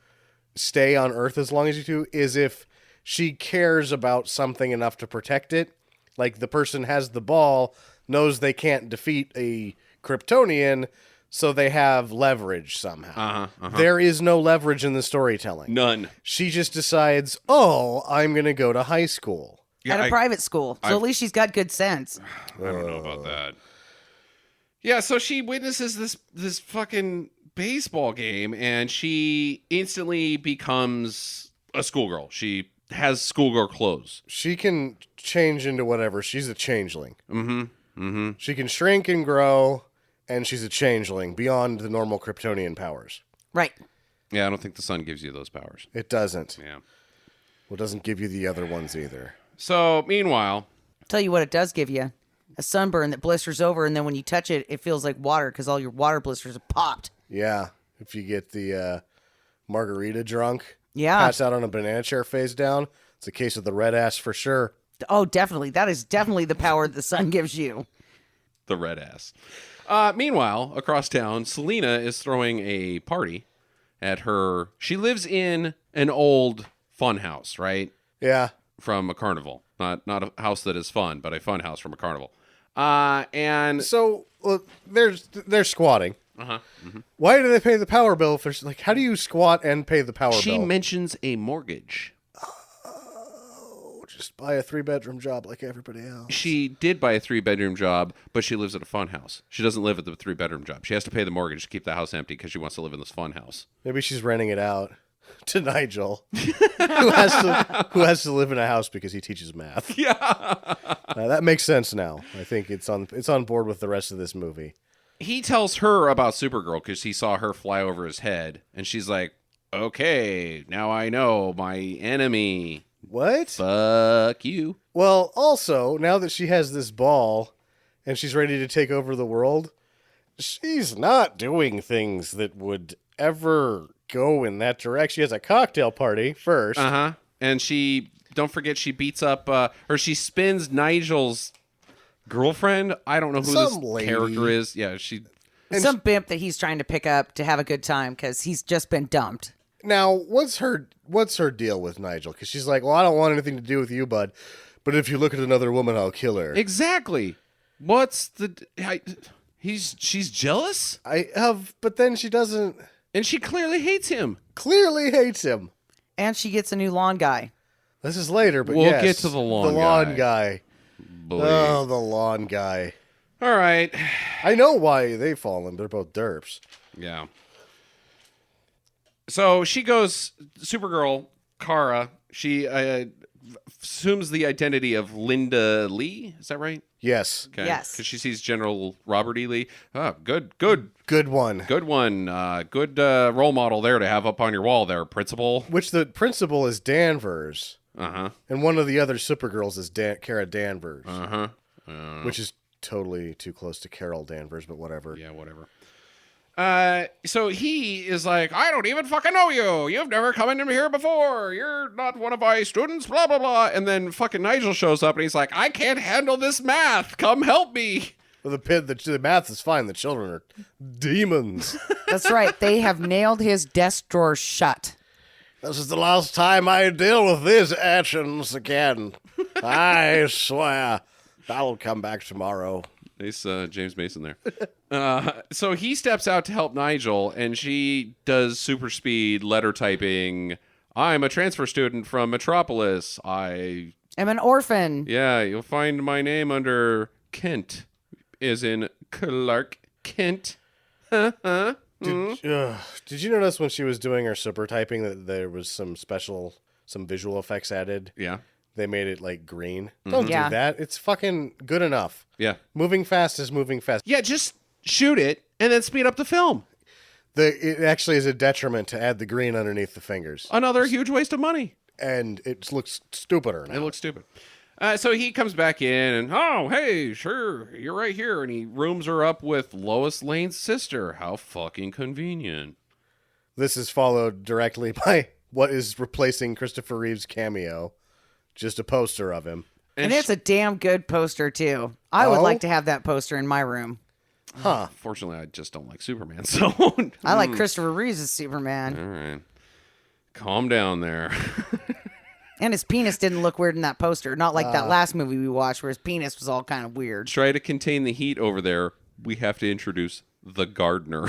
stay on Earth as long as you do is if she cares about something enough to protect it. Like the person has the ball, knows they can't defeat a Kryptonian, so they have leverage somehow. There is no leverage in the storytelling. None. She just decides, I'm going to go to high school. At a private school. So at least she's got good sense. I don't know about that. Yeah, so she witnesses this fucking baseball game, and she instantly becomes a schoolgirl. She has schoolgirl clothes. She can change into whatever. She's a changeling. She can shrink and grow, and she's a changeling beyond the normal Kryptonian powers. Right. Yeah, I don't think the sun gives you those powers. It doesn't. Yeah. Well, it doesn't give you the other ones either. So, meanwhile... Tell you what it does give you. A sunburn that blisters over, and then when you touch it, it feels like water because all your water blisters have popped. Yeah. If you get the margarita drunk, Yeah. pass out on a banana chair face down, it's a case of the red ass for sure. Oh, definitely. That is definitely the power the sun gives you. The red ass. Meanwhile, across town, Selena is throwing a party at her... She lives in an old fun house, right? Yeah. From a carnival. Not a house that is fun, but a fun house from a carnival. And... So, they're squatting. Why do they pay the power bill if there's like, how do you squat and pay the power bill? She mentions a mortgage. Just buy a 3-bedroom job like everybody else. She did buy a 3-bedroom job, but she lives at a fun house. She doesn't live at the 3-bedroom job. She has to pay the mortgage to keep the house empty because she wants to live in this fun house. Maybe she's renting it out to Nigel, who has to live in a house because he teaches math. Yeah. That makes sense now. I think it's on board with the rest of this movie. He tells her about Supergirl because he saw her fly over his head, and she's like, okay, now I know my enemy. What? Fuck you. Well, also, now that she has this ball and she's ready to take over the world, she's not doing things that would ever go in that direction. She has a cocktail party first. And she, don't forget, she beats up, or she spins Nigel's girlfriend. I don't know who Some this lady. character is. Yeah, she... Some bimp that he's trying to pick up to have a good time because he's just been dumped. Now, what's her deal with Nigel? Because she's like, well, I don't want anything to do with you, bud. But if you look at another woman, I'll kill her. Exactly. What's the... she's jealous? But then she doesn't... And she clearly hates him. Clearly hates him. And she gets a new lawn guy. This is later, but We'll yes, get to the lawn guy. Boy. Oh, the lawn guy. All right. I know why they've fallen. They're both derps. Yeah. So she goes, Supergirl, Kara, She assumes the identity of Linda Lee. Is that right? Yes. Okay. Yes. Because she sees General Robert E. Lee. Oh, good One. one. Good role model there to have up on your wall there, principal. Which the principal is Danvers. Uh-huh. And one of the other Supergirls is Kara Danvers. Uh-huh. Which is totally too close to Carol Danvers, but whatever. Yeah, whatever. So he is like, I don't even fucking know you. You've never come in here before. You're not one of my students, blah, blah, blah. And then fucking Nigel shows up and he's like, I can't handle this math. Come help me. Well, the math is fine. The children are demons. That's right. They have nailed his desk drawer shut. This is the last time I deal with these actions again. I swear. I'll come back tomorrow. Nice James Mason there. So he steps out to help Nigel, and she does super speed letter typing. I'm a transfer student from Metropolis. I'm an orphan. Yeah, you'll find my name under Kent, as in Clark Kent. Did you notice when she was doing her super typing that there was some visual effects added? Yeah. They made it like green. Don't Yeah. do that. It's fucking good enough. Yeah. Moving fast is moving fast. Yeah, just shoot it and then speed up the film. It actually is a detriment to add the green underneath the fingers. Another huge waste of money. And it looks stupider now. It looks stupid. So he comes back in and, oh, hey, sure, you're right here. And he rooms her up with Lois Lane's sister. How fucking convenient. This is followed directly by what is replacing Christopher Reeve's cameo. Just a poster of him. And it's a damn good poster, too. I would Oh? like to have that poster in my room. Huh. Fortunately, I just don't like Superman, so... I like Christopher Reeves as Superman. All right. Calm down there. And his penis didn't look weird in that poster. Not like that last movie we watched where his penis was all kind of weird. Try to contain the heat over there. We have to introduce the gardener.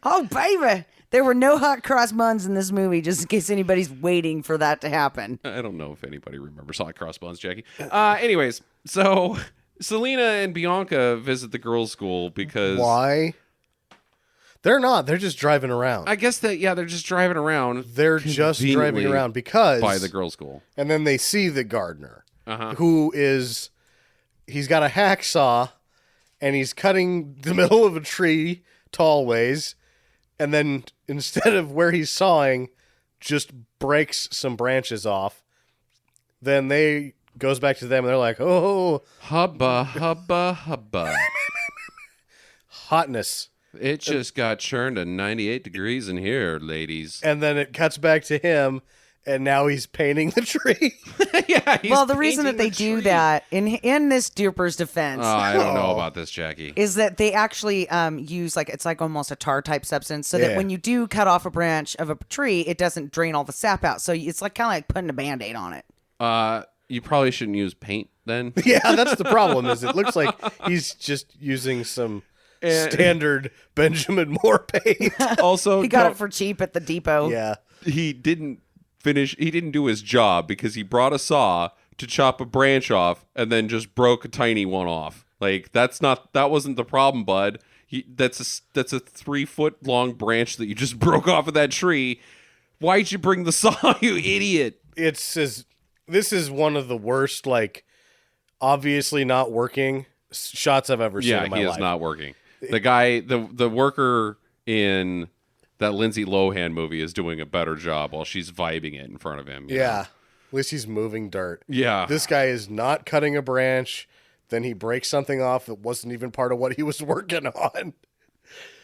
Oh, baby! There were no hot cross buns in this movie, just in case anybody's waiting for that to happen. I don't know if anybody remembers hot cross buns, Jackie. Anyways, so Selena and Bianca visit the girls' school because... Why? They're not. They're just driving around. I guess that, yeah, they're just driving around. They're just driving conveniently around because... by the girls' school. And then they see the gardener, Uh-huh. who is... He's got a hacksaw, and he's cutting the middle of a tree tall ways, and then instead of where he's sawing, just breaks some branches off. Then they goes back to them, and they're like, oh, Hubba, hubba, hubba. hotness. It just got churned to 98 degrees in here, ladies. And then it cuts back to him, and now he's painting the tree. Yeah, he's Well, the reason that painting they the do tree. that, in this duper's defense, Oh, I don't know about this, Jackie. is that they actually use it's like almost a tar type substance, so that Yeah. when you do cut off a branch of a tree, it doesn't drain all the sap out. So it's like kind of like putting a Band-Aid on it. You probably shouldn't use paint then. Yeah, that's the problem. Is it looks like he's just using some standard Benjamin Moore paint. Also, He got it for cheap at the depot. Yeah. he didn't do his job because he brought a saw to chop a branch off and then just broke a tiny one off. Like that wasn't the problem, bud. That's a 3-foot long branch that you just broke off of that tree. Why'd you bring the saw, you idiot? This is one of the worst, obviously not working shots I've ever seen in my he life. is not working. The guy, the worker in that Lindsay Lohan movie is doing a better job while she's vibing it in front of him. you know? Yeah. At least he's moving dirt. Yeah. This guy is not cutting a branch. Then he breaks something off that wasn't even part of what he was working on.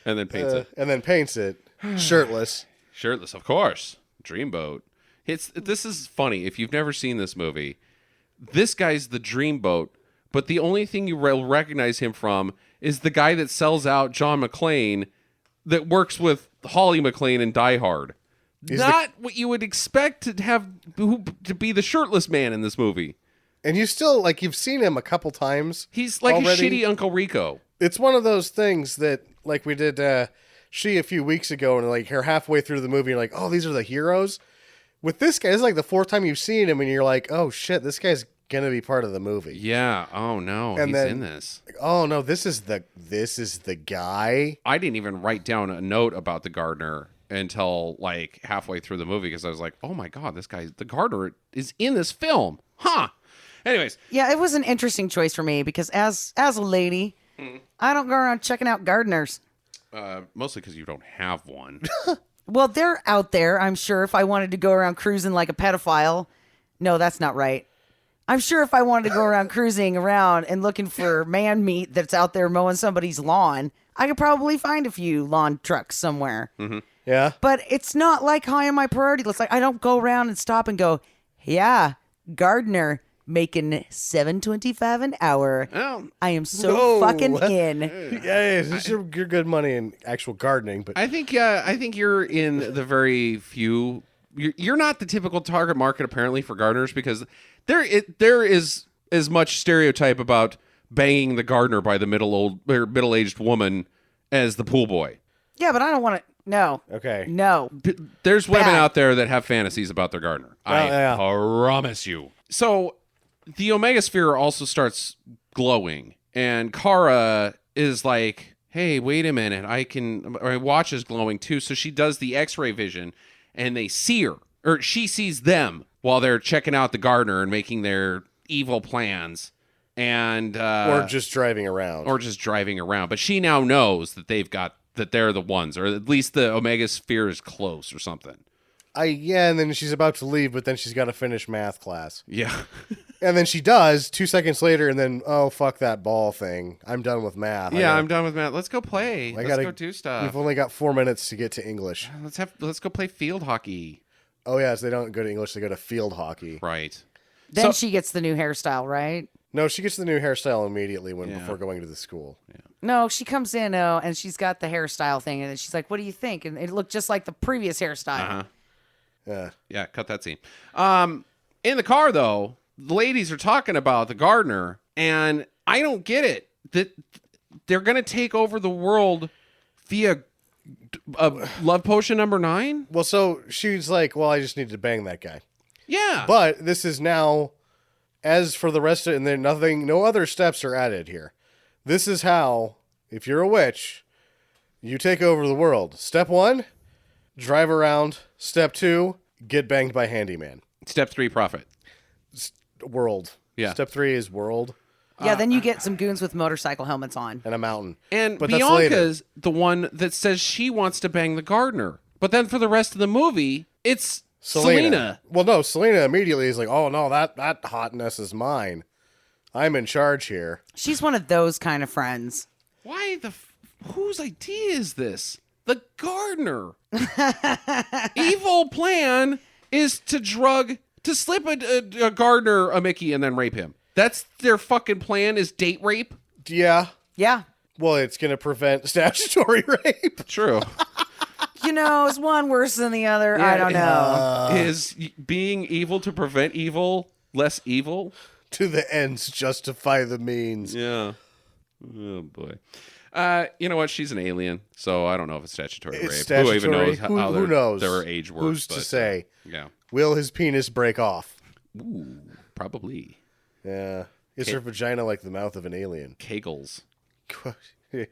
And then paints it. And then paints it. Shirtless. Shirtless, of course. Dreamboat. This is funny. If you've never seen this movie, this guy's the Dreamboat, but the only thing you will recognize him from is the guy that sells out John McClane that works with Holly McClane in Die Hard. Not what you would expect to be the shirtless man in this movie. And you still, you've seen him a couple times. He's like already. a shitty Uncle Rico. It's one of those things that, we did She a few weeks ago, and you're halfway through the movie, and you're like, oh, these are the heroes. With this guy, it's the fourth time you've seen him, and you're like, oh shit, this guy's gonna be part of the movie. Yeah. Oh no, And he's then- in this. Oh no, this is the guy. I didn't even write down a note about the gardener until like halfway through the movie because I was like, oh my God, this guy, the gardener, is in this film. Huh. Anyways. Yeah, it was an interesting choice for me because as a lady, I don't go around checking out gardeners. Mostly because you don't have one. Well, they're out there, I'm sure, if I wanted to go around cruising like a pedophile. No, that's not right. I'm sure if I wanted to go around cruising around and looking for man meat that's out there mowing somebody's lawn, I could probably find a few lawn trucks somewhere. Yeah. But it's not like high on my priority list. Like I don't go around and stop and go, yeah, gardener making $7.25 an hour. Well, I am so Whoa. fucking in. Yeah, you're good money in actual gardening, but I think you're in the very few. You're not the typical target market apparently for gardeners because there is as much stereotype about banging the gardener by the middle-aged woman as the pool boy. Yeah, but I don't want to. No. okay. No. There's women Bad. out there that have fantasies about their gardener. I yeah. promise you. So the Omega Sphere also starts glowing, and Kara is like, hey, wait a minute. My watch is glowing too. So she does the X-ray vision, and they see her, or she sees them while they're checking out the gardener and making their evil plans. And Or just driving around. But she now knows that they're the ones, or at least the Omega Sphere is close or something. And then she's about to leave, but then she's got to finish math class. Yeah. And then she does 2 seconds later, and then, oh, fuck that ball thing. I'm done with math. Yeah, I'm done with math. Let's go play. Let's go do We've stuff. only got 4 minutes to get to English. Let's go play field hockey. Oh, yeah, so they don't go to English, they go to field hockey. Right. Then So- she gets the new hairstyle, right? No, she gets the new hairstyle immediately before going to the school. No, she comes in and she's got the hairstyle thing, and she's like, "What do you think?" And it looked just like the previous hairstyle. Uh-huh. Yeah. Yeah, cut that scene. In the car though, the ladies are talking about the gardener, and I don't get it. That they're gonna take over the world via love potion number 9. Well, so she's like, well, I just need to bang that guy. Yeah. But this is now, as for the rest of it, and then no other steps are added here. This is how, if you're a witch, you take over the world. Step 1, drive around. Step 2, get banged by handyman. Step 3, profit. World. Yeah. Step 3 is world Yeah, then you get some goons with motorcycle helmets on. and a mountain. And But that's later. Bianca's the one that says she wants to bang the gardener. But then for the rest of the movie, it's Selena. Well, no, Selena immediately is like, oh, no, that hotness is mine. I'm in charge here. She's one of those kind of friends. Why whose idea is this? The gardener. Evil plan is to slip a gardener a Mickey and then rape him. That's their fucking plan, is date rape. Yeah. Yeah. Well, it's going to prevent statutory rape. True. You know, is one worse than the other? I don't know. Is being evil to prevent evil less evil? To the ends justify the means. Yeah. Oh boy. You know what? She's an alien, so I don't know if it's statutory rape. It's Who even statutory. knows how Who knows? their age works? Who's to but, say? Yeah. Will his penis break off? Ooh, probably. Yeah. Is her vagina like the mouth of an alien? Kegels. Yeah.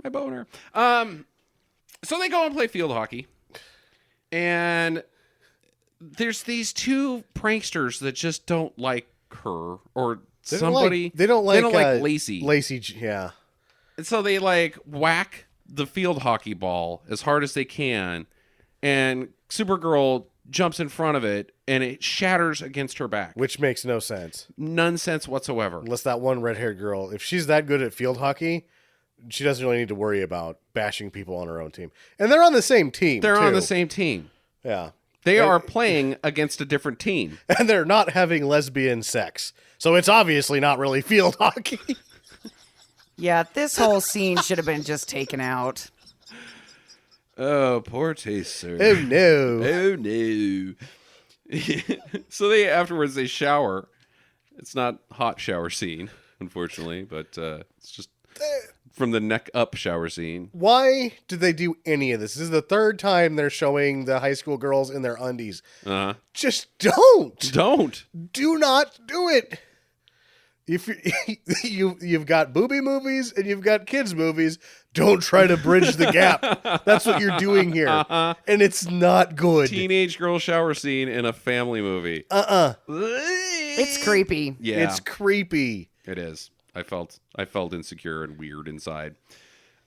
My boner. So they go and play field hockey, and there's these 2 pranksters that just don't like her or somebody. They don't like Lacey. Lacey, yeah. And so they like whack the field hockey ball as hard as they can, and Supergirl jumps in front of it, and it shatters against her back. Which makes no sense. None sense whatsoever. Unless that one red-haired girl, if she's that good at field hockey, she doesn't really need to worry about bashing people on her own team. And they're on the same team, They're too. on the same team. Yeah. They are playing against a different team. And they're not having lesbian sex. So it's obviously not really field hockey. Yeah, this whole scene should have been just taken out. Oh, poor taste, sir. Oh, no. Oh no. So afterwards they shower. It's not hot shower scene, unfortunately, but it's just from the neck up shower scene. Why did they do any of this? This is the 3rd time they're showing the high school girls in their undies. Uh-huh. Just don't. Don't. Do not do it. if you've got booby movies and you've got kids movies, don't try to bridge the gap. That's what you're doing here, and it's not good. Teenage girl shower scene in a family movie. It's creepy. Yeah, It's creepy. it is. I felt insecure and weird inside.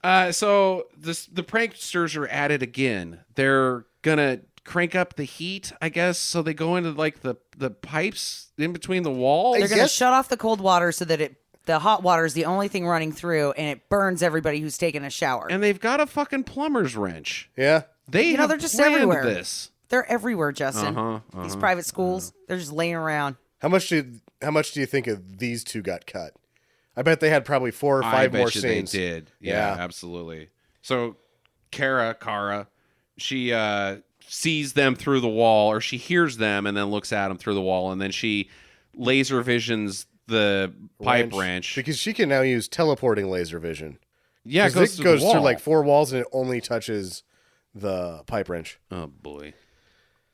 So the pranksters are at it again. They're gonna crank up the heat, I guess. So they go into like the pipes in between the walls. They're going to guess- shut off the cold water so that the hot water is the only thing running through, and it burns everybody who's taking a shower. And they've got a fucking plumber's wrench. Yeah. They they're just planned everywhere. this. They're everywhere, Justin. These private schools, they're just laying around. How much do you think of these two got cut? I bet they had probably 4 or 5 more scenes. They did. Yeah, Yeah. absolutely. So Kara, she sees them through the wall, or she hears them and then looks at them through the wall, and then she laser visions the pipe wrench. Because she can now use teleporting laser vision. Yeah, it 'Cause goes, it through goes the wall. through like 4 walls and it only touches the pipe wrench. Oh boy.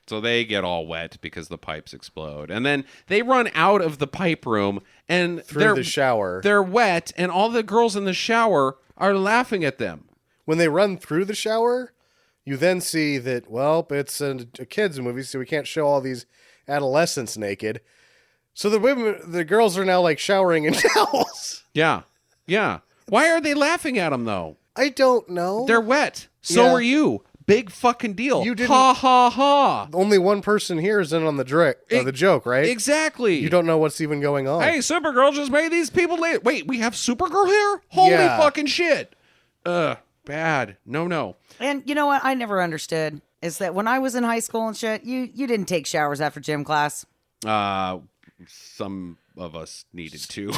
So they get all wet because the pipes explode. And then they run out of the pipe room and Through the shower. They're wet, and all the girls in the shower are laughing at them. When they run through the shower, you then see that, well, it's a kids movie, so we can't show all these adolescents naked. So the girls are now like showering in towels. Yeah. Yeah. Why are they laughing at them though? I don't know. They're wet. So Yeah. are you. Big fucking deal. You didn't- Ha ha ha. Only one person here is in on the the joke, right? Exactly. You don't know what's even going on. Hey, Supergirl just made these people late. Wait, we have Supergirl here? Holy Yeah. fucking shit. Bad. No. And you know what I never understood is that when I was in high school and shit, you didn't take showers after gym class. Some of us needed to.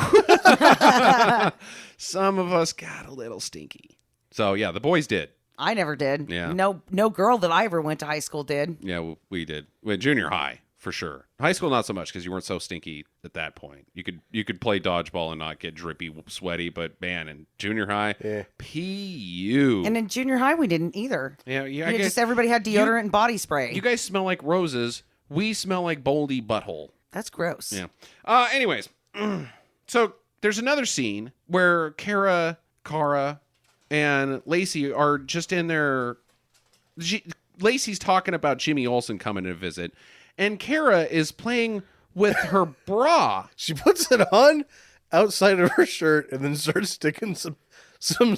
Some of us got a little stinky. So yeah, the boys did. I never did. Yeah. No girl that I ever went to high school did. Yeah, we did. Well, junior high for sure. High school not so much because you weren't so stinky at that point. You could play dodgeball and not get drippy, sweaty. But man, in junior high, Yeah. PU. And in junior high, we didn't either. yeah. I You know, guess just everybody had deodorant and body spray. you guys smell like roses. We smell like moldy butthole. That's gross. Yeah. Anyways, so there's another scene where Kara, and Lacey are just in there. Lacey's talking about Jimmy Olsen coming to visit, and Kara is playing with her bra. She puts it on outside of her shirt and then starts sticking some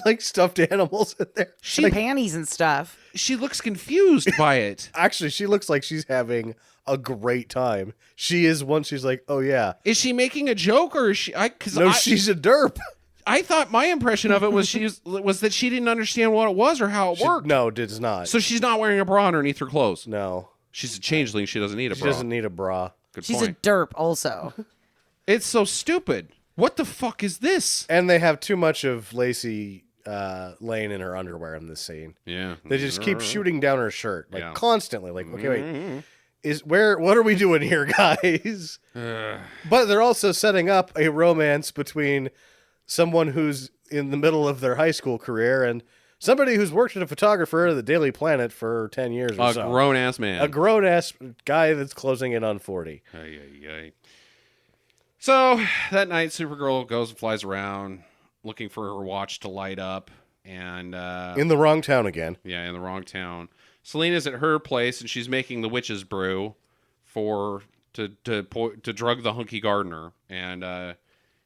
like stuffed animals in there. Panties and stuff. She looks confused by it. Actually, she looks like she's having a great time. She is one. She's like, oh yeah. Is she making a joke, or is she? She's a derp. I thought my impression of it was was that she didn't understand what it was or how it worked. No, it does not. So she's not wearing a bra underneath her clothes. No, She's a changeling. She doesn't need a she bra. doesn't need a bra. Good She's point. a derp also. It's so stupid. What the fuck is this? And they have too much of Lacey laying in her underwear in this scene. Yeah. They just keep shooting down her shirt like Yeah. constantly. Like, okay, wait, what are we doing here, guys? But they're also setting up a romance between someone who's in the middle of their high school career and somebody who's worked as a photographer at the Daily Planet for 10 years or A so. grown-ass man. A grown-ass guy that's closing in on 40. Ay, ay, ay. So that night, Supergirl goes and flies around looking for her watch to light up. And In the wrong town again. yeah, in the wrong town. Selena's at her place, and she's making the witch's brew to drug the hunky gardener. And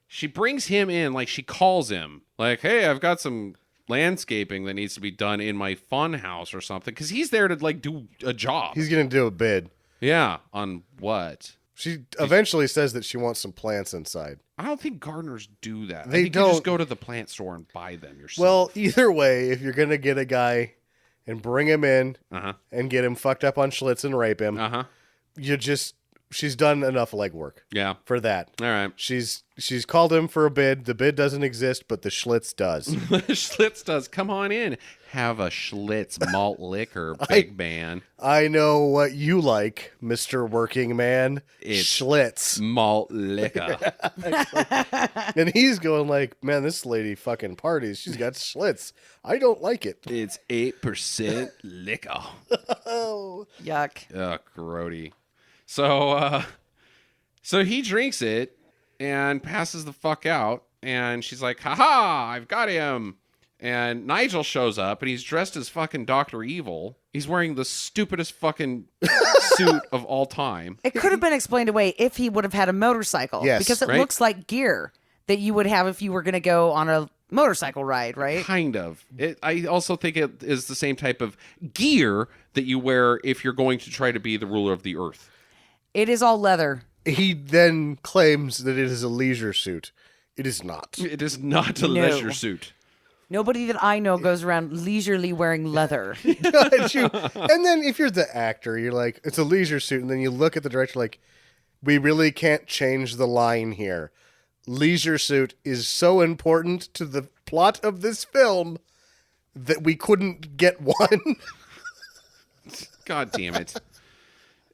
she brings him in, like she calls him, like, "Hey, I've got some landscaping that needs to be done in my fun house or something," because he's there to like do a job. He's going to do a bid. Yeah, on what? She eventually says that she wants some plants inside. I don't think gardeners do that. They I think you just don't. go to the plant store and buy them yourself. Well, either way, if you're going to get a guy and bring him in uh-huh, and get him fucked up on Schlitz and rape him, she's done enough legwork yeah. for that. All right. She's called him for a bid. The bid doesn't exist, but the Schlitz does. Schlitz does. Come on in. Have a Schlitz malt liquor, big man. I know what you like, Mr. Working Man. It's- Schlitz. Malt liquor. And he's going like, man, this lady fucking parties. She's got Schlitz. I don't like it. It's 8% liquor. Oh. Yuck. Ugh, grody. So he drinks it, and passes the fuck out. And she's like, haha, I've got him. And Nigel shows up, and he's dressed as fucking Dr. Evil. He's wearing the stupidest fucking suit of all time. It could have been explained away if he would have had a motorcycle. Yes. Because it Right? looks like gear that you would have if you were going to go on a motorcycle ride, right? Kind of. I also think it is the same type of gear that you wear if you're going to try to be the ruler of the earth. It is all leather. He then claims that it is a leisure suit. It is not. It is not a No. leisure suit. Nobody that I know goes around leisurely wearing leather. And then if you're the actor, you're like, it's a leisure suit. And then you look at the director like, we really can't change the line here. Leisure suit is so important to the plot of this film that we couldn't get one. God damn it.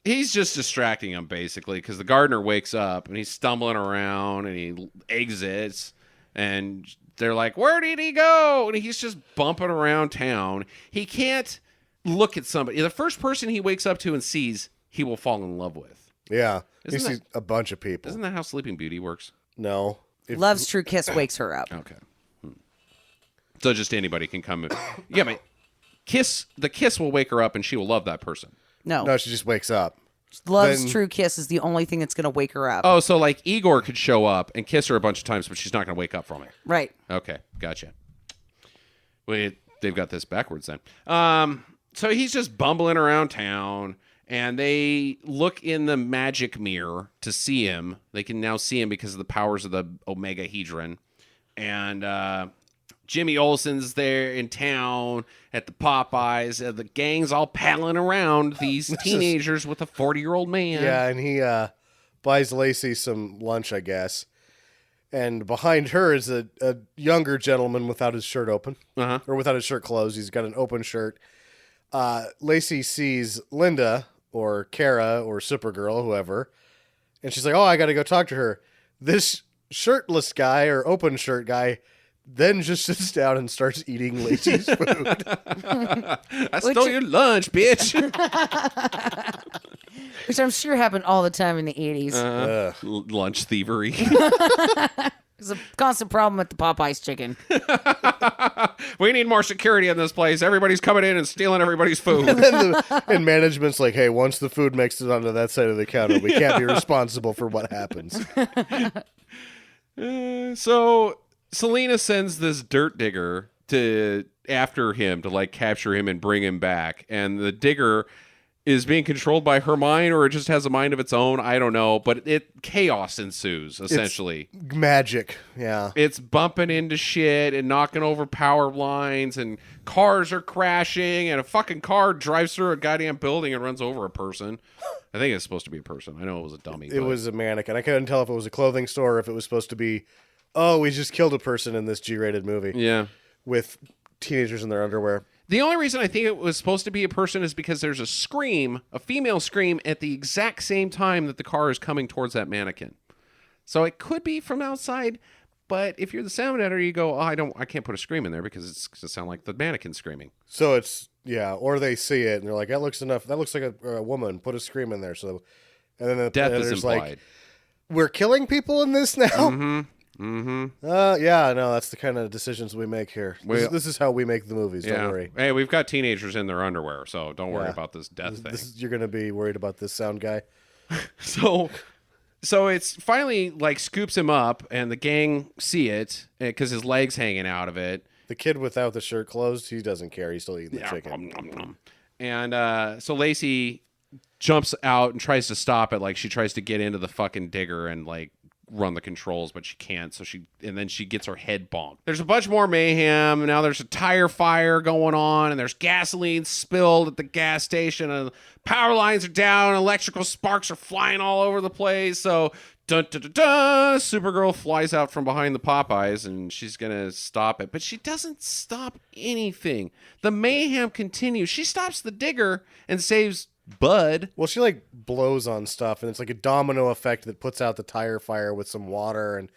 He's just distracting him, basically, because the gardener wakes up and he's stumbling around and he exits, and they're like, where did he go? And he's just bumping around town. He can't look at somebody. The first person he wakes up to and sees, he will fall in love with. Yeah. Isn't you see that- a bunch of people. Isn't that how Sleeping Beauty works? No. Love's true kiss wakes her up. Okay. So just anybody can come. Yeah, but the kiss will wake her up and she will love that person. No, she just wakes up. Love's then- true kiss is the only thing that's going to wake her up. Oh, so like Igor could show up and kiss her a bunch of times, but she's not going to wake up from it. Right. Okay, gotcha. Wait, they've got this backwards then. So he's just bumbling around town, and they look in the magic mirror to see him. They can now see him because of the powers of the Omegahedron. And Jimmy Olsen's there in town at the Popeyes. The gang's all paddling around these teenagers with a 40-year-old man. Yeah, and he buys Lacey some lunch, I guess. And behind her is a younger gentleman without his shirt open. Uh-huh. Or without his shirt closed. He's got an open shirt. Lacey sees Linda or Kara or Supergirl, whoever. And she's like, oh, I got to go talk to her. This shirtless guy or open shirt guy then just sits down and starts eating Lacey's food. I stole your lunch, bitch. Which I'm sure happened all the time in the 80s. Lunch thievery. It's a constant problem with the Popeyes chicken. We need more security in this place. Everybody's coming in and stealing everybody's food. And management's like, hey, once the food makes it onto that side of the counter, we can't be responsible for what happens. So Selena sends this dirt digger after him to like capture him and bring him back. And the digger is being controlled by her mind, or it just has a mind of its own. I don't know, but chaos ensues essentially. Magic, yeah. It's bumping into shit and knocking over power lines, and cars are crashing, and a fucking car drives through a goddamn building and runs over a person. I think it's supposed to be a person. I know it was a dummy. It was a mannequin. I couldn't tell if it was a clothing store or if it was supposed to be, oh, we just killed a person in this G-rated movie. Yeah. With teenagers in their underwear. The only reason I think it was supposed to be a person is because there's a female scream at the exact same time that the car is coming towards that mannequin. So it could be from outside, but if you're the sound editor, you go, oh, I can't put a scream in there because it's going to sound like the mannequin screaming. So it's, yeah, or they see it and they're like, that looks like a woman, put a scream in there. So, and then the Death is editor's implied. like, we're killing people in this now? Mm-hmm. Yeah, no, that's the kind of decisions we make here. This is how we make the movies, Yeah. don't worry. Hey, we've got teenagers in their underwear, so don't worry Yeah. about this death thing. You're going to be worried about this sound guy. So it's finally like scoops him up, and the gang see it because his leg's hanging out of it. The kid without the shirt closed, he doesn't care. He's still eating the chicken. And so Lacey jumps out and tries to stop it. Like she tries to get into the fucking digger and like run the controls, but she can't. So then she gets her head bonked. There's a bunch more mayhem. Now there's a tire fire going on, and there's gasoline spilled at the gas station, and power lines are down, electrical sparks are flying all over the place. So dun, dun, dun, dun, Supergirl flies out from behind the Popeyes, and she's gonna stop it, but she doesn't stop anything. The mayhem continues. She stops the digger and saves Bud. Well, she like blows on stuff, and it's like a domino effect that puts out the tire fire with some water and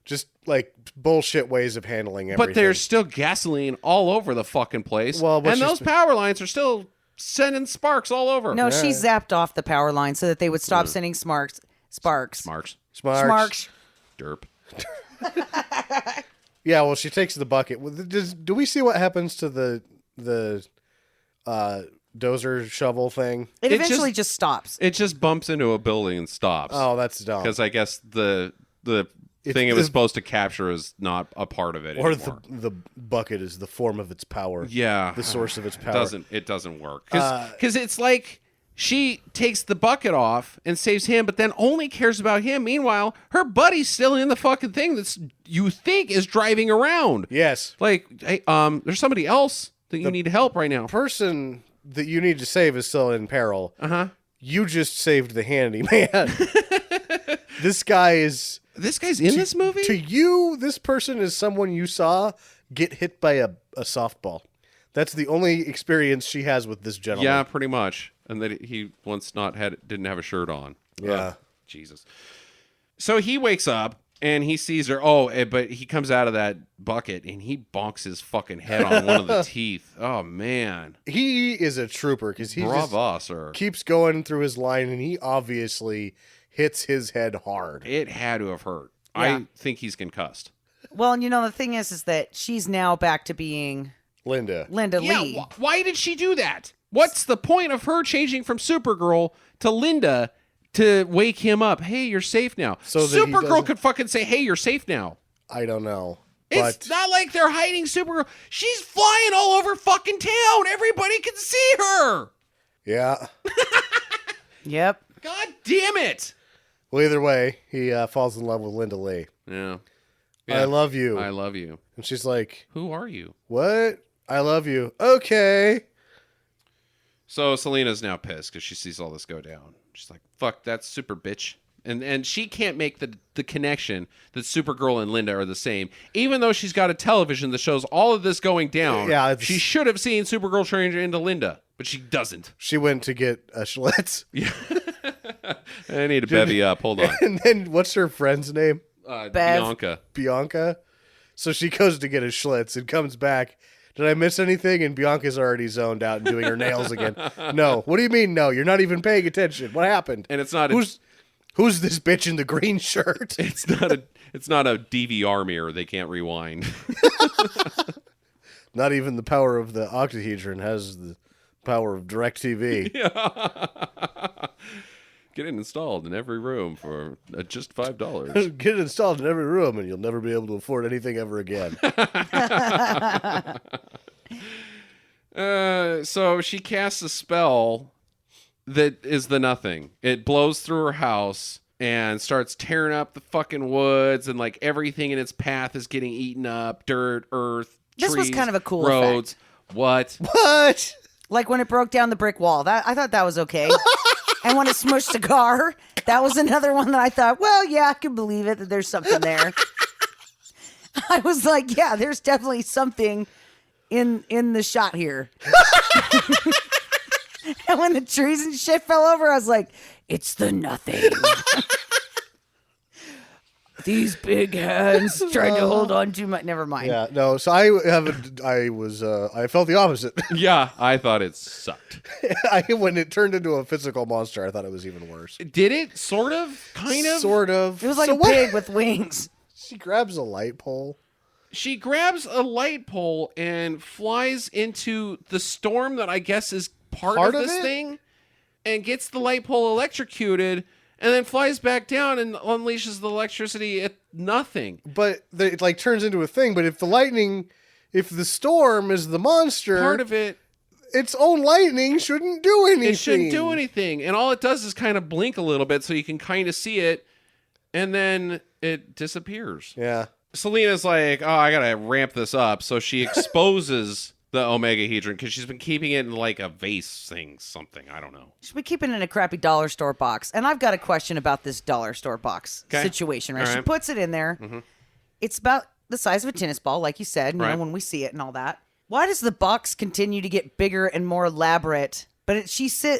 just like bullshit ways of handling everything. But there's still gasoline all over the fucking place. Well, but and those power lines are still sending sparks all over. No, she zapped off the power line so that they would stop sending sparks. Smarks. Smarks. Derp. Yeah, well, she takes the bucket. Do we see what happens to the dozer shovel thing? It It eventually just- just stops. It just bumps into a building and stops. Oh, that's dumb. Because I guess the thing it was supposed to capture is not a part of it Or anymore. the bucket is the form of its power. Yeah. The source of its power. It doesn't work. Because it's like she takes the bucket off and saves him, but then only cares about him. Meanwhile, her buddy's still in the fucking thing that's you think is driving around. Yes. Like, hey, there's somebody else that you need help right now. Person that you need to save is still in peril. Uh-huh. You just saved the handyman. This guy's in this movie? To you, this person is someone you saw get hit by a softball. That's the only experience she has with this gentleman. Yeah, pretty much. And that he once didn't have a shirt on. Yeah. Ugh, Jesus. So he wakes up and he sees her. Oh, but he comes out of that bucket and he bonks his fucking head on one of the teeth. Oh, man. He is a trooper because he Bravo, just sir. keeps going through his line and he obviously hits his head hard. It had to have hurt. Yeah. I think he's concussed. Well, and the thing is that she's now back to being Linda. Linda Yeah, Lee. why did she do that? What's the point of her changing from Supergirl to Linda to wake him up? Hey, you're safe now. So that he Supergirl doesn't- could fucking say, hey, you're safe now. I don't know. It's But not like they're hiding Supergirl. She's flying all over fucking town. Everybody can see her. yeah. Yep. God damn it. Well, either way, he falls in love with Linda Lee. Yeah. I love you. I love you. And she's like, Who are you? what? I love you. Okay. So Selena's now pissed because she sees all this go down. She's like, fuck, that's super bitch. And she can't make the connection that Supergirl and Linda are the same. Even though she's got a television that shows all of this going down, Yeah, it's- she should have seen Supergirl change into Linda, but she doesn't. She went to get a Schlitz. I need to bevy up. Hold on. And then what's her friend's name? Bev. Bianca. Bianca. So she goes to get a Schlitz and comes back. Did I miss anything? And Bianca's already zoned out and doing her nails again. No. What do you mean no? You're not even paying attention. What happened? And it's not Who's this bitch in the green shirt? it's not a DVR mirror they can't rewind. Not even the power of the octahedron has the power of DirecTV. Get it installed in every room for just $5. Get it installed in every room and you'll never be able to afford anything ever again. So she casts a spell that is the nothing. It blows through her house and starts tearing up the fucking woods, and like everything in its path is getting eaten up. Dirt, earth, This was trees, kind of a cool roads. What? What? Like when it broke down the brick wall. I thought that was okay. And when it smushed the car, that was another one that I thought, well, yeah, I can believe it that there's something there. I was like, yeah, there's definitely something in the shot here. And when the trees and shit fell over, I was like, it's the nothing. These big hands tried to hold on to my. Never mind. Yeah, no. So I felt the opposite. Yeah, I thought it sucked. When it turned into a physical monster, I thought it was even worse. Did it? Sort of? Kind of? Sort of. It was like So a what- pig with wings. She grabs a light pole. She grabs a light pole and flies into the storm that I guess is part Part of of this it? thing, and gets the light pole electrocuted, and then flies back down and unleashes the electricity at nothing. But it like turns into a thing. But if the storm is the monster, Part of it, its own lightning shouldn't do anything. it shouldn't do anything, and all it does is kind of blink a little bit so you can kind of see it, and then it disappears. Yeah. Selena's like, oh, I gotta ramp this up, so she exposes the omegahedron because she's been keeping it in like a vase thing, something, I don't know. Should we keep it in a crappy dollar store box? And I've got a question about this dollar store box Okay. situation, right? All She right. puts it in there. Mm-hmm. It's about the size of a tennis ball, like you said, Right. when we see it and all that. Why does the box continue to get bigger and more elaborate? But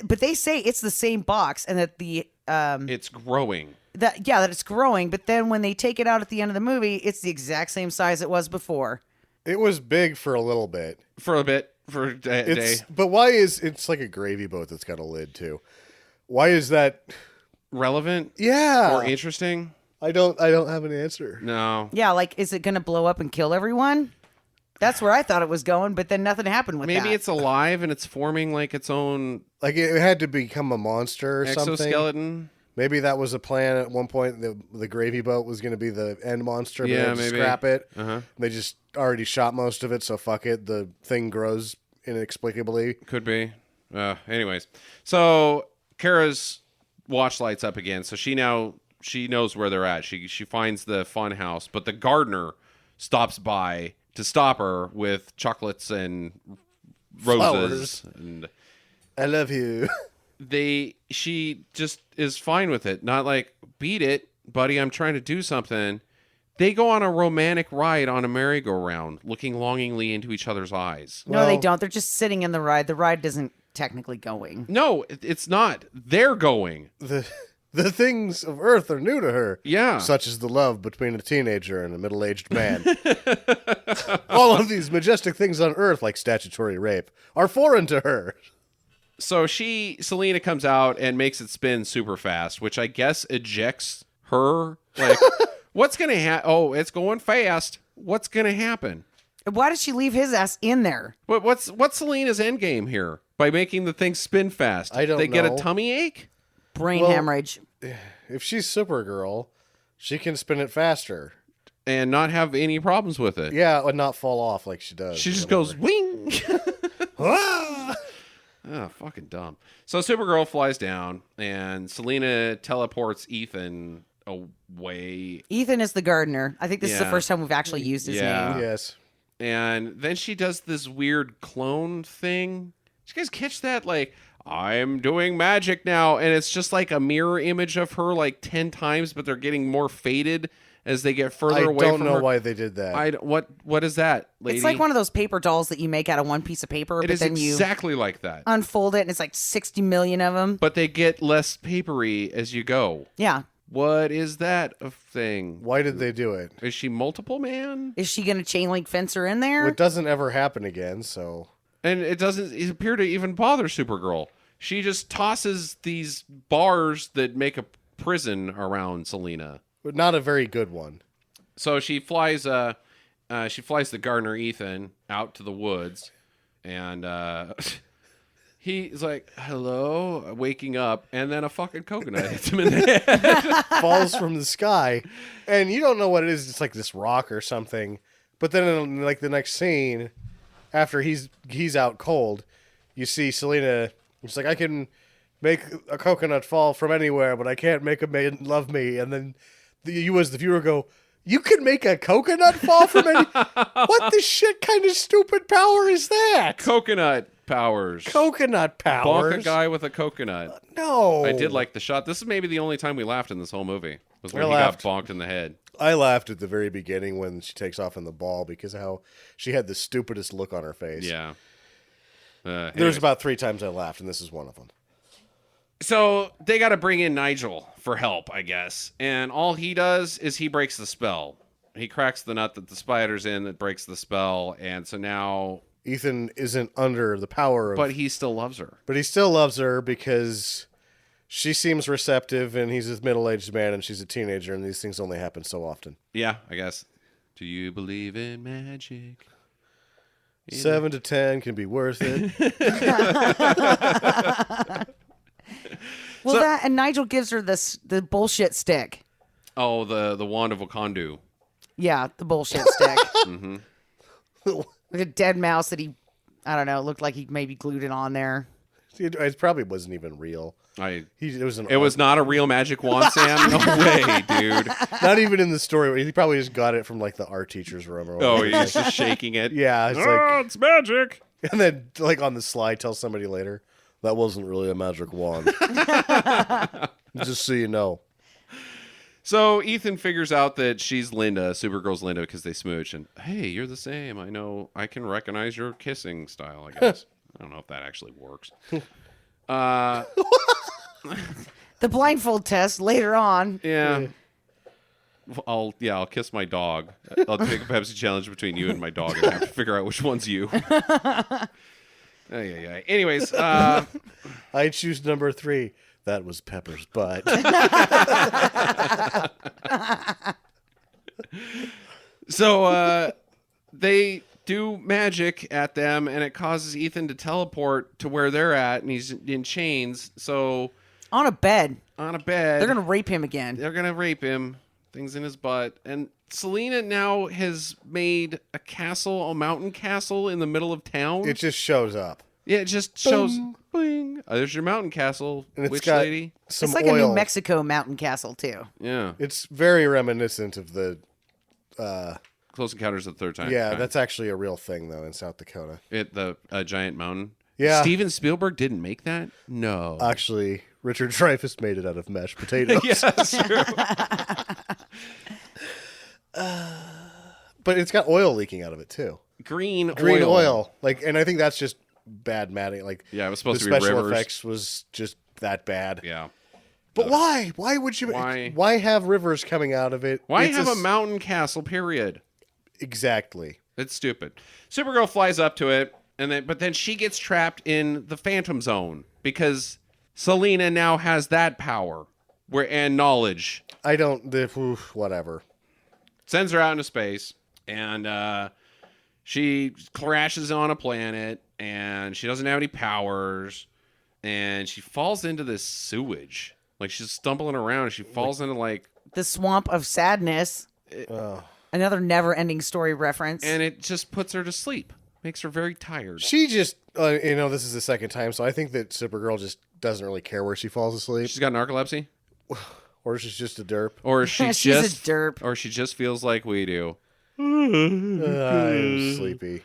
but they say it's the same box and that It's growing. that it's growing. But then when they take it out at the end of the movie, it's the exact same size it was before. It was big for a little bit. For a bit, for a day. But why is it's like a gravy boat that's got a lid too? Why is that? Relevant Yeah. or interesting? I don't have an answer. No. Yeah, like, is it going to blow up and kill everyone? That's where I thought it was going, but then nothing happened with that. Maybe it's alive and it's forming like its own Like it had to become a monster or something. exoskeleton. Maybe that was a plan at one point. The gravy boat was going to be the end monster, but Yeah, they had to maybe. scrap it. Uh-huh. They just already shot most of it, so fuck it. The thing grows inexplicably. Could be. Anyways, so Kara's watch lights up again, so she knows where they're at. She finds the fun house, but the gardener stops by to stop her with chocolates and roses. Flowers. And I love you. she just is fine with it. Not like, beat it, buddy, I'm trying to do something. They go on a romantic ride on a merry-go-round, looking longingly into each other's eyes. No, they Well- don't. They're just sitting in the ride. The ride isn't technically going. No, it's not. They're going. The things of Earth are new to her. Yeah. Such as the love between a teenager and a middle-aged man. All of these majestic things on Earth, like statutory rape, are foreign to her. So Selena comes out and makes it spin super fast, which I guess ejects her. Like, what's going to happen? Oh, it's going fast. What's going to happen? Why did she leave his ass in there? What's Selena's end game here by making the thing spin fast? I don't They get a know. tummy ache? Brain Well- hemorrhage. If she's Supergirl, she can spin it faster. And not have any problems with it. Yeah, and not fall off like she does. She just Whatever. goes, wing! Ah! Oh, fucking dumb. So Supergirl flies down, and Selena teleports Ethan away. Ethan is the gardener. I think this is the Yeah. first time we've actually used his Yeah. name. Yes. And then she does this weird clone thing. Did you guys catch that? Like, I'm doing magic now. And it's just like a mirror image of her like 10 times, but they're getting more faded as they get further I away don't from know her. why they did that. What is that, lady? It's like one of those paper dolls that you make out of one piece of paper, It but is then you exactly like that. unfold it and it's like 60 million of them. But they get less papery as you go. Yeah. What is that a thing? Why did they do it? Is she multiple man? Is she going to chain link fence her in there? It doesn't ever happen again, so... And it doesn't appear to even bother Supergirl. She just tosses these bars that make a prison around Selena. But not a very good one. So she flies the gardener Ethan out to the woods, and he's like, "Hello," waking up, and then a fucking coconut hits him in the head. Falls from the sky, and you don't know what it is. It's like this rock or something. But then in like the next scene, after he's out cold, you see Selena. It's like, I can make a coconut fall from anywhere, but I can't make a man love me. And then you as the viewer go, you can make a coconut fall from any... What the shit kind of stupid power is that? Coconut powers. Coconut Bonk powers? a guy with a coconut. No. I did like the shot. This is maybe the only time we laughed in this whole movie. Was when I he laughed. got bonked in the head. I laughed at the very beginning when she takes off in the ball because of how she had the stupidest look on her face. Yeah. There's Anyways. about 3 times I laughed, and this is one of them. So they got to bring in Nigel for help, I guess. And all he does is he breaks the spell. He cracks the nut that the spider's in that breaks the spell. And so now, Ethan isn't under the power of... but he still loves her. But he still loves her because she seems receptive, and he's a middle-aged man, and she's a teenager, and these things only happen so often. Yeah, I guess. Do you believe in magic? 7 to 10 can be worth it. Well, that and Nigel gives her the bullshit stick. Oh, the wand of Wakandu. Yeah, the bullshit stick. Like a dead mouse that I don't know, it looked like he maybe glued it on there. It probably wasn't even real. It was not a real magic wand, Sam. No way, dude. not even in the story. He probably just got it from like the art teacher's room or whatever. Oh, he's just shaking it. Yeah, it's Oh, like, it's magic. and then like on the slide, tell somebody later that wasn't really a magic wand. Just so you know. So Ethan figures out that she's Linda, Supergirl's Linda, because they smooch. And hey, you're the same. I know. I can recognize your kissing style. I guess. I don't know if that actually works. The blindfold test later on. Yeah. I'll kiss my dog. I'll take a Pepsi challenge between you and my dog and have to figure out which one's you. Anyways, I choose number 3. That was Pepper's butt. so they do magic at them, and it causes Ethan to teleport to where they're at, and he's in chains. So On a bed. on a bed, They're going to rape him again. they're gonna rape him. Things in his butt, and Selena now has made a castle, a mountain castle in the middle of town. It just shows up. Yeah, it just shows. Bing. There's your mountain castle, And it's witch got lady. some It's like oil. a New Mexico mountain castle, too. Yeah, It's very reminiscent of the... Close Encounters of the Third Time. yeah, Kind. that's actually a real thing, though, in South Dakota. the giant mountain. Yeah. Steven Spielberg didn't make that. No. Actually, Richard Dreyfuss made it out of mashed potatoes. yeah, that's true. But it's got oil leaking out of it, too. Green Oil. And I think that's just bad matting. Yeah, it was supposed the to be special rivers. effects was just that bad. Yeah. But why? Why would you... Why? Why have rivers coming out of it? Why It's have a mountain castle? Period. Exactly. It's stupid. Supergirl flies up to it, but then she gets trapped in the Phantom Zone because Selena now has that power and knowledge. I don't... whatever. Sends her out into space, and she crashes on a planet, and she doesn't have any powers, and she falls into this sewage. Like, she's stumbling around, and she falls into, like... The Swamp of Sadness. Another never-ending story reference. And it just puts her to sleep. Makes her very tired. She just... this is the second time, so I think that Supergirl just doesn't really care where she falls asleep. She's got narcolepsy? Or she's just a derp. Or she She's just... a derp. Or she just feels like we do. I'm sleepy.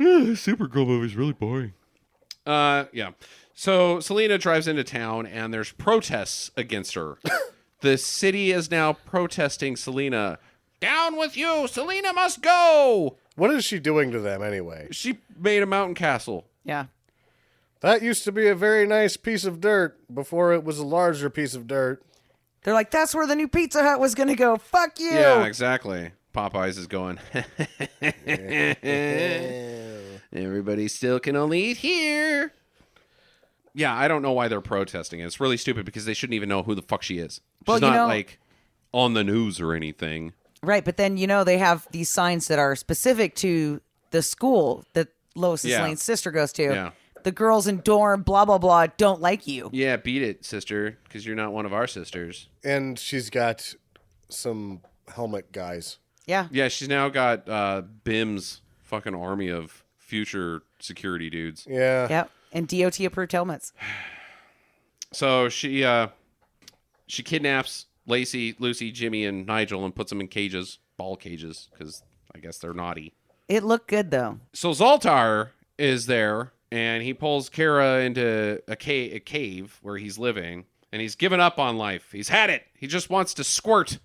Supergirl movie's really boring. Yeah. So Selena drives into town, and there's protests against her. The city is now protesting Selena. Down with you! Selena must go! What is she doing to them anyway? She made a mountain castle. Yeah. That used to be a very nice piece of dirt before it was a larger piece of dirt. They're like, that's where the new Pizza Hut was going to go. Fuck you. Yeah, exactly. Popeyes is going. Everybody still can only eat here. Yeah, I don't know why they're protesting. It's really stupid because they shouldn't even know who the fuck she is. She's Well, not like on the news or anything. Right, but then, they have these signs that are specific to the school that Lois and Yeah. Lane's sister goes to. Yeah. The girls in dorm, blah, blah, blah, don't like you. Yeah, beat it, sister, because you're not one of our sisters. And she's got some helmet guys. Yeah. Yeah, she's now got BIM's fucking army of future security dudes. Yeah. Yep. And DOT approved helmets. So she kidnaps Lacey, Lucy, Jimmy, and Nigel and puts them in cages, ball cages, because I guess they're naughty. It looked good, though. So Zoltar is there, and he pulls Kara into a cave where he's living, and he's given up on life. He's had it. He just wants to squirt.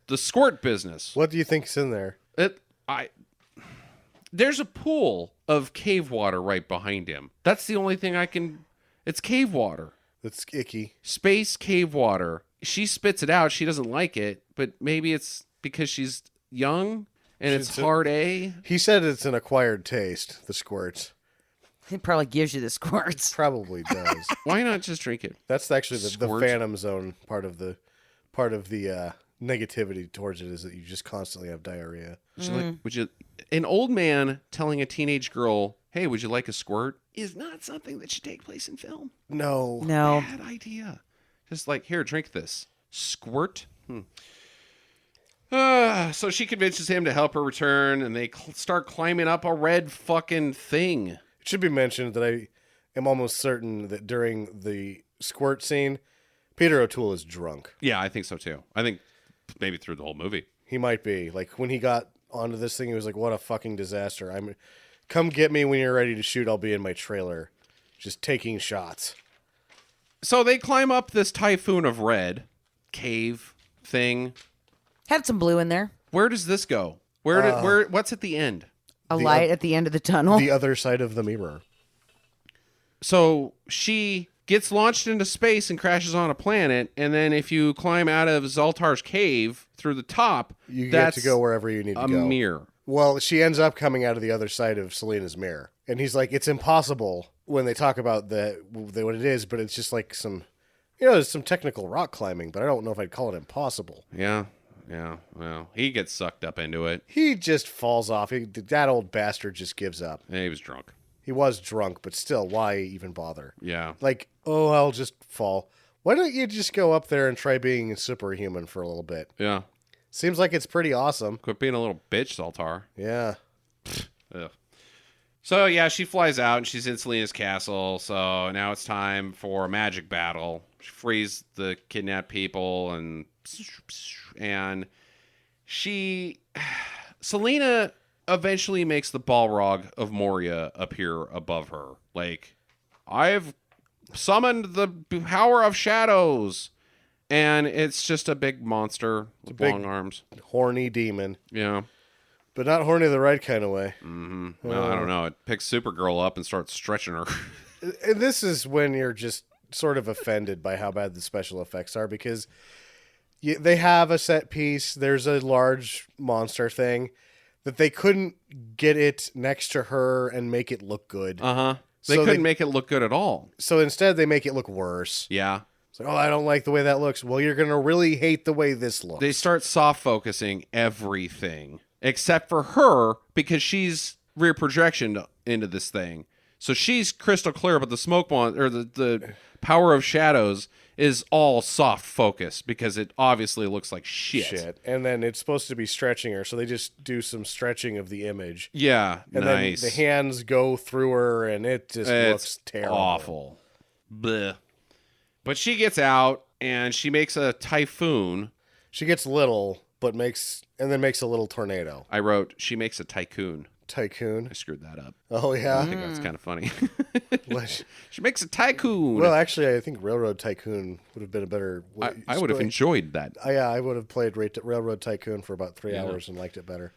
The squirt business. What do you think's in there? There's a pool of cave water right behind him. That's the only thing it's cave water. That's icky. Space cave water. She spits it out. She doesn't like it, but maybe it's because she's young and it's hard A. He said it's an acquired taste, the squirts. It probably gives you the squirts. Probably does. Why not just drink it? That's actually the Squirt. Phantom Zone part of the negativity towards it is that you just constantly have diarrhea. An old man telling a teenage girl, "Hey, would you like a squirt?" is not something that should take place in film. No. No. Bad idea. Just like, here, drink this. Squirt. So she convinces him to help her return, and they start climbing up a red fucking thing. It should be mentioned that I am almost certain that during the squirt scene, Peter O'Toole is drunk. Yeah, I think so too. I think maybe through the whole movie. He might be. Like, when he got onto this thing, he was like, what a fucking disaster. Come get me when you're ready to shoot. I'll be in my trailer just taking shots. So they climb up this typhoon of red cave thing. Had some blue in there. Where does this go? What's at the end? A light at the end of the tunnel. The other side of the mirror. So she gets launched into space and crashes on a planet, and then if you climb out of Zoltar's cave through the top, You get that's to go wherever you need to a go. mirror. Well, she ends up coming out of the other side of Selena's mirror. And he's like, it's impossible when they talk about what it is, but it's just like some, there's some technical rock climbing, but I don't know if I'd call it impossible. Yeah. Yeah. Well, he gets sucked up into it. He just falls off. That old bastard just gives up. And he was drunk. He was drunk, but still, why even bother? Yeah. Like, oh, I'll just fall. Why don't you just go up there and try being superhuman for a little bit? Yeah. Seems like it's pretty awesome. Quit being a little bitch, Zoltar. Yeah. Ugh. So, yeah, she flies out and she's in Selena's castle. So now it's time for a magic battle. She frees the kidnapped people and Selena eventually makes the Balrog of Moria appear above her. Like, I've summoned the power of shadows. And it's just a big monster with long arms. Horny demon. Yeah. But not horny the right kind of way. Mm-hmm. Well, I don't know. It picks Supergirl up and starts stretching her. And this is when you're just sort of offended by how bad the special effects are, because they have a set piece. There's a large monster thing that they couldn't get it next to her and make it look good. Uh-huh. They So couldn't make it look good at all. So instead they make it look worse. Yeah. It's like, oh, I don't like the way that looks. Well, you're going to really hate the way this looks. They start soft focusing everything except for her because she's rear projection into this thing. So she's crystal clear, but the smoke or the power of shadows is all soft focus because it obviously looks like shit. And then it's supposed to be stretching her, so they just do some stretching of the image. Yeah, And nice. then the hands go through her, and it just looks terrible. Awful. Bleh. But she gets out and she makes a typhoon. She gets little, but makes a little tornado. I wrote, she makes a tycoon. Tycoon. I screwed that up. Oh, yeah? I think that's kind of funny. What? She makes a tycoon. Well, actually, I think Railroad Tycoon would have been a better... I would have enjoyed that. Yeah, I would have played Railroad Tycoon for about 3 hours and liked it better.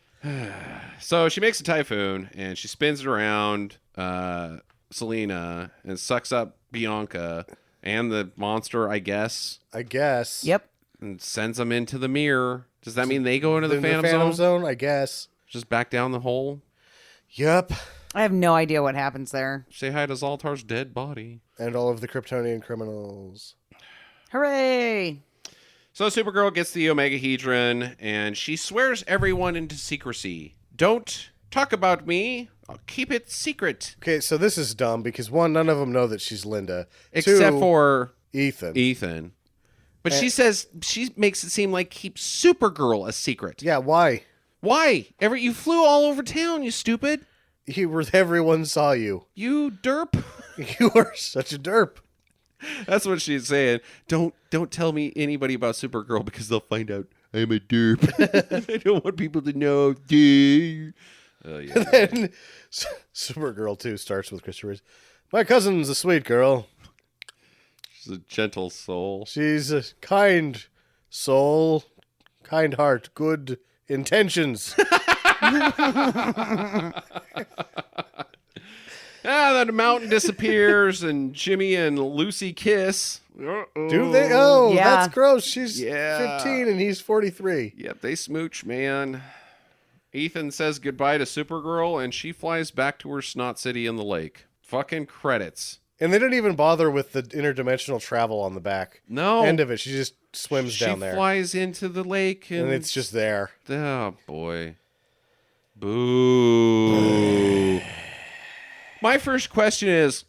So she makes a typhoon and she spins it around Selena and sucks up Bianca and the monster, I guess, Yep. and sends them into the mirror. Does that mean they go into the Phantom Phantom Zone? Zone, I guess. Just back down the hole? Yep. I have no idea what happens there. Say hi to Zoltar's dead body. And all of the Kryptonian criminals. Hooray! So Supergirl gets the Omegahedron, and she swears everyone into secrecy. Don't talk about me. I'll keep it secret. Okay, so this is dumb because one, none of them know that she's Linda. Except Two, for Ethan. But she says, she makes it seem like keep Supergirl a secret. Yeah, why? Why? You flew all over town, you stupid. Everyone saw you. You derp. You are such a derp. That's what she's saying. Don't tell me anybody about Supergirl because they'll find out I'm a derp. I don't want people to know. Yeah. And Supergirl 2 starts with Christopher Reeves. My cousin's a sweet girl. She's a gentle soul. She's a kind soul, kind heart, good intentions. Then the mountain disappears and Jimmy and Lucy kiss. Do they? Oh, Yeah. that's gross. She's Yeah. 15 and he's 43. Yep, they smooch, man. Ethan says goodbye to Supergirl and she flies back to her snot city in the lake. Fucking credits. And they didn't even bother with the interdimensional travel on the back No. end of it. She just swims down there. She flies into the lake and, And it's just there. Oh, boy. Boo. My first question is...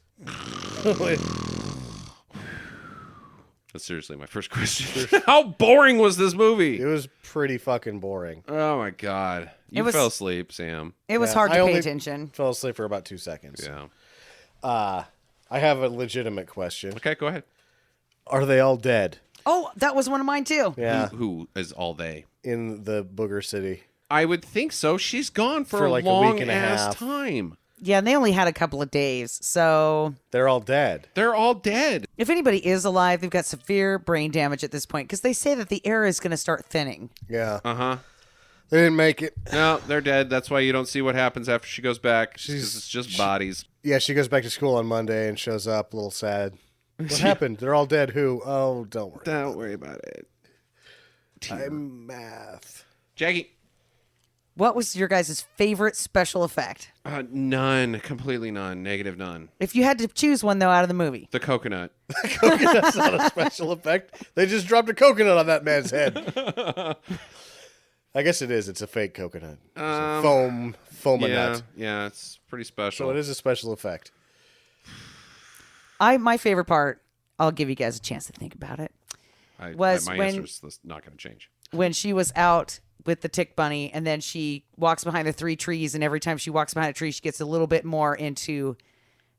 Seriously, my first question. How boring was this movie? It was pretty fucking boring. Oh, my God. You was- fell asleep, Sam. It was Yeah, hard to I pay only attention. Fell asleep for about 2 seconds. Yeah. I have a legitimate question. Okay, go ahead. Are they all dead? Oh, that was one of mine too. Yeah. Who is all they? In the Booger City. I would think so. She's gone for, For a like a long week and a ass half. time. Yeah, and they only had a couple of days. So They're all dead. They're all dead. if anybody is alive, they've got severe brain damage at this point because they say that the air is going to start thinning. Yeah. Uh-huh. They didn't make it. No, they're dead. That's why you don't see what happens after she goes back. 'Cause She's- it's just bodies. Yeah, she goes back to school on Monday and shows up a little sad. What happened? They're all dead. Who? Oh, don't worry. Don't worry about it. I'm math. Jackie. What was your guys' favorite special effect? None. Completely none. Negative none. If you had to choose one, though, out of the movie. The coconut. Coconut's not a special effect. They just dropped a coconut on that man's head. I guess it is. It's a fake coconut. It's a foam a nut. Yeah, it's pretty special. So it is a special effect. My favorite part, I'll give you guys a chance to think about it, was my when- answer's not going to change. when she was out with the tick bunny and then she walks behind the 3 trees, and every time she walks behind a tree, she gets a little bit more into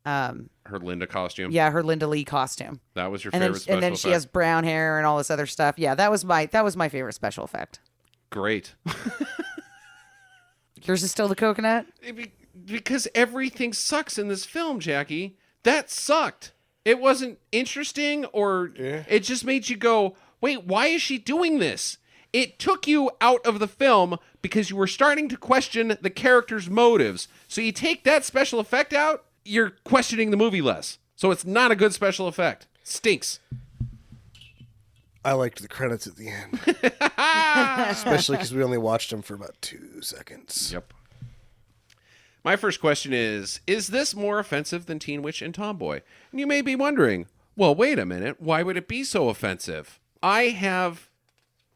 Her Linda costume. her Linda Lee costume. That was your And favorite then, special and then effect. she has brown hair and all this other stuff. Yeah, that was my favorite special effect. Great. Yours is still the coconut? Because everything sucks in this film, Jackie. That sucked. It wasn't interesting, or it just made you go, wait, why is she doing this? It took you out of the film because you were starting to question the character's motives. So you take that special effect out, you're questioning the movie less. So it's not a good special effect. Stinks. I liked the credits at the end. Especially because we only watched them for about 2 seconds. Yep. My first question is this more offensive than Teen Witch and Tomboy? And you may be wondering, well, wait a minute. Why would it be so offensive? I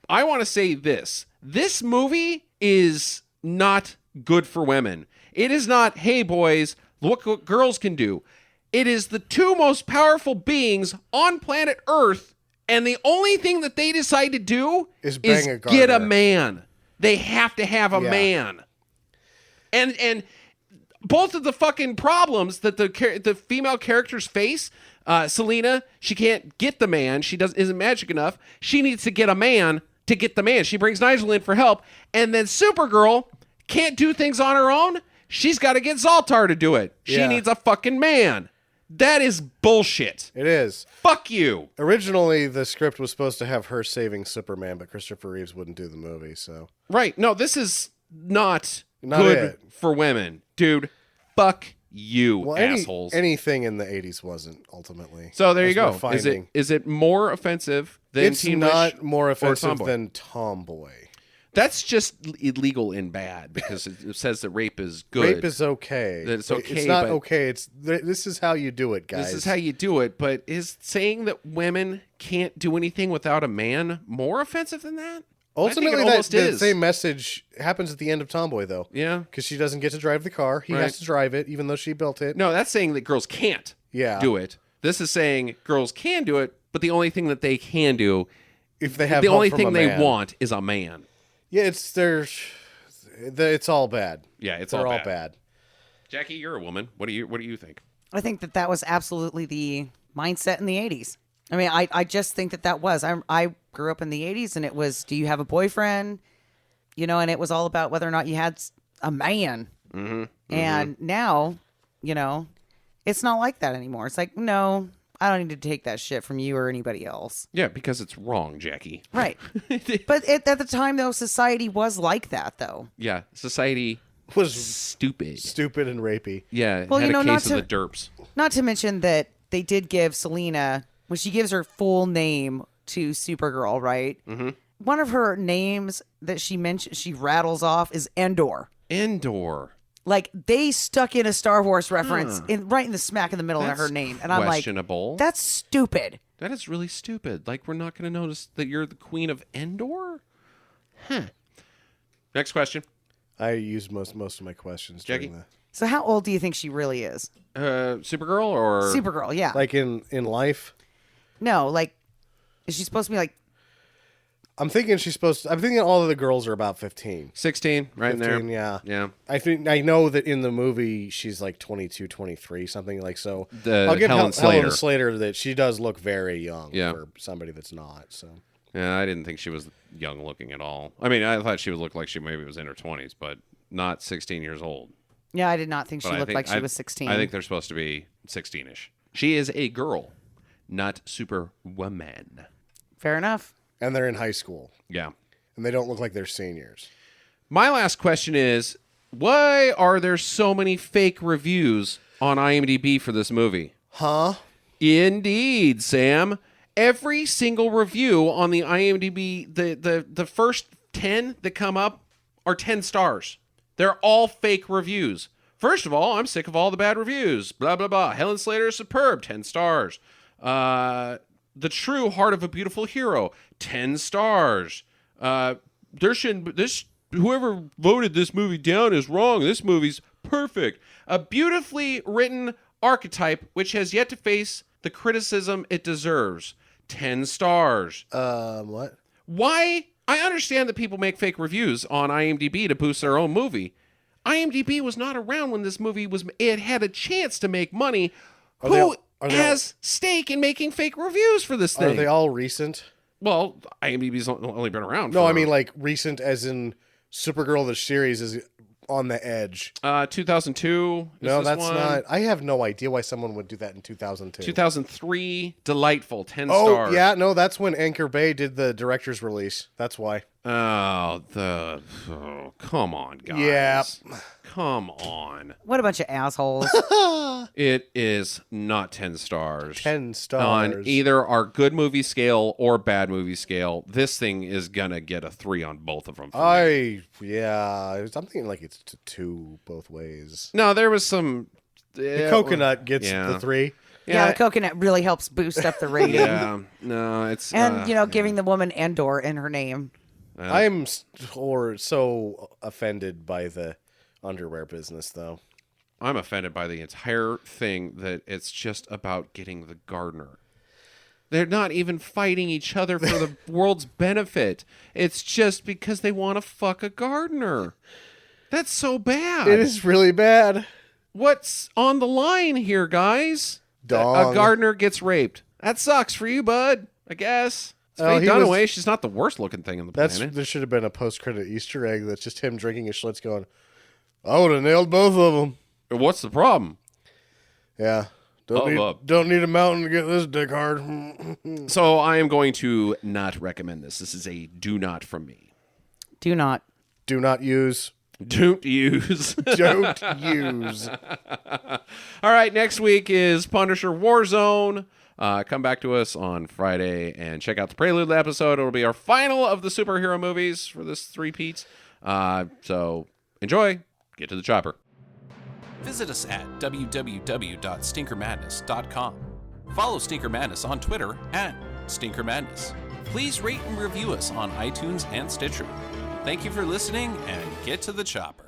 want to say this. This movie is not good for women. It is not, hey, boys, look what girls can do. It is the 2 most powerful beings on planet Earth, and the only thing that they decide to do Is bang a get a gardener. man. They have to have a Yeah. man. And both of the fucking problems that the female characters face, Selena, she can't get the man. She isn't magic enough. She needs to get a man to get the man. She brings Nigel in for help. And then Supergirl can't do things on her own. She's got to get Zoltar to do it. She Yeah. needs a fucking man. That is bullshit. It is. Fuck you. Originally, the script was supposed to have her saving Superman, but Christopher Reeves wouldn't do the movie, so. Right. No, this is not Not good it. for women. Dude, fuck you, Well, assholes. anything in the 80s wasn't, ultimately. So there you That's go. my finding. Is it more offensive than It's Teen not Witch more or offensive Tomboy? than Tomboy. That's just illegal and bad because it says that rape is good. Rape is okay. That it's okay, It's not but- okay. This is how you do it, guys. This is how you do it. But is saying that women can't do anything without a man more offensive than that? Ultimately, I think it that almost the is. same message happens at the end of Tomboy, though. Yeah. Because she doesn't get to drive the car. He Right. has to drive it, even though she built it. No, that's saying that girls can't Yeah. do it. This is saying girls can do it, but the only thing that they can do, If they have the help only from thing a they man. want is a man. Yeah, it's all bad. Yeah, it's They're all all bad. bad. Jackie, you're a woman. What do you think? I think that was absolutely the mindset in the 80s. I mean, I just think that was. I grew up in the 80s, and it was, do you have a boyfriend? You know, and it was all about whether or not you had a man. Mm-hmm. And now, you know, it's not like that anymore. It's like, no, I don't need to take that shit from you or anybody else. Yeah, because it's wrong, Jackie. Right. But at the time, though, society was like that, though. Yeah, society Was stupid. stupid and rapey. Yeah, Well, had you know, a not case of to- the derps. Not to mention that they did give Selena, when she gives her full name to Supergirl, right? Mm-hmm. One of her names that she rattles off is Endor. Endor. Like, they stuck in a Star Wars reference right in the smack in the middle of That's her name. And I'm like, questionable. that's stupid. That is really stupid. Like, we're not going to notice that you're the queen of Endor? Huh. Next question. I used most of my questions Jackie? during So how old do you think she really is? Supergirl or... Supergirl, yeah. like in life. No, like, is she supposed to be like, I'm thinking all of the girls are about 15. 16, right in there. 15, yeah. Yeah. I know that in the movie she's like 22, 23, something like so. The I'll give Helen Slater. Helen Slater that she does look very young Yeah. for somebody that's not. So Yeah, I didn't think she was young looking at all. I mean, I thought she would look like she maybe was in her 20s, but not 16 years old. yeah, I did not think she But I looked think- like she was 16. I think they're supposed to be 16-ish. She is a girl, not Superwoman. Fair enough. and they're in high school Yeah. and they don't look like they're seniors. My last question is, why are there so many fake reviews on IMDb for this movie? Huh? Indeed, Sam. Every single review on the IMDb, the first 10 that come up are 10 stars. They're all fake reviews. First of all, I'm sick of all the bad reviews. Blah, blah, blah. Helen Slater is superb. 10 stars. The True Heart of a Beautiful Hero. 10 stars. Whoever voted this movie down is wrong. This movie's perfect. A beautifully written archetype which has yet to face the criticism it deserves. 10 stars. What? Why? I understand that people make fake reviews on IMDb to boost their own movie. IMDb was not around when this movie was. It had a chance to make money. Who has stake in making fake reviews for this thing? Are they all recent? Well, IMDb's only been around. No, for, I mean like recent, as in Supergirl the series is on the edge. 2002. No, that's not. I have no idea why someone would do that in 2002. 2003. Delightful. 10 Oh, stars. yeah, no, that's when Anchor Bay did the director's release. That's why. Oh, come on, guys. Yeah. Come on. What a bunch of assholes. It is not 10 stars. 10 stars. On either our good movie scale or bad movie scale. This thing is going to get a 3 on both of them. I'm thinking like it's 2 both ways. No, there was some... The coconut gets the 3. Yeah, the coconut really helps boost up the rating. Yeah, no, it's... And, giving the woman Endor in her name. I'm so offended by the underwear business, though. I'm offended by the entire thing that it's just about getting the gardener. They're not even fighting each other for the world's benefit. It's just because they want to fuck a gardener. That's so bad. It is really bad. What's on the line here, guys? Dong. A gardener gets raped. That sucks for you, bud, I guess. It's Oh, Faye Dunaway. She's not the worst looking thing on the planet. There should have been a post-credit Easter egg that's just him drinking his Schlitz going, I would have nailed both of them. What's the problem? Yeah. Don't need a mountain to get this dick hard. So I am going to not recommend this. This is a do not from me. Do not. Do not use. Don't use. Don't use. All right, next week is Punisher Warzone. Come back to us on Friday and check out the Prelude episode. It'll be our final of the superhero movies for this three-peat. So enjoy. Get to the chopper. Visit us at www.stinkermadness.com. Follow Stinker Madness on Twitter at Stinker Madness. Please rate and review us on iTunes and Stitcher. Thank you for listening, and get to the chopper.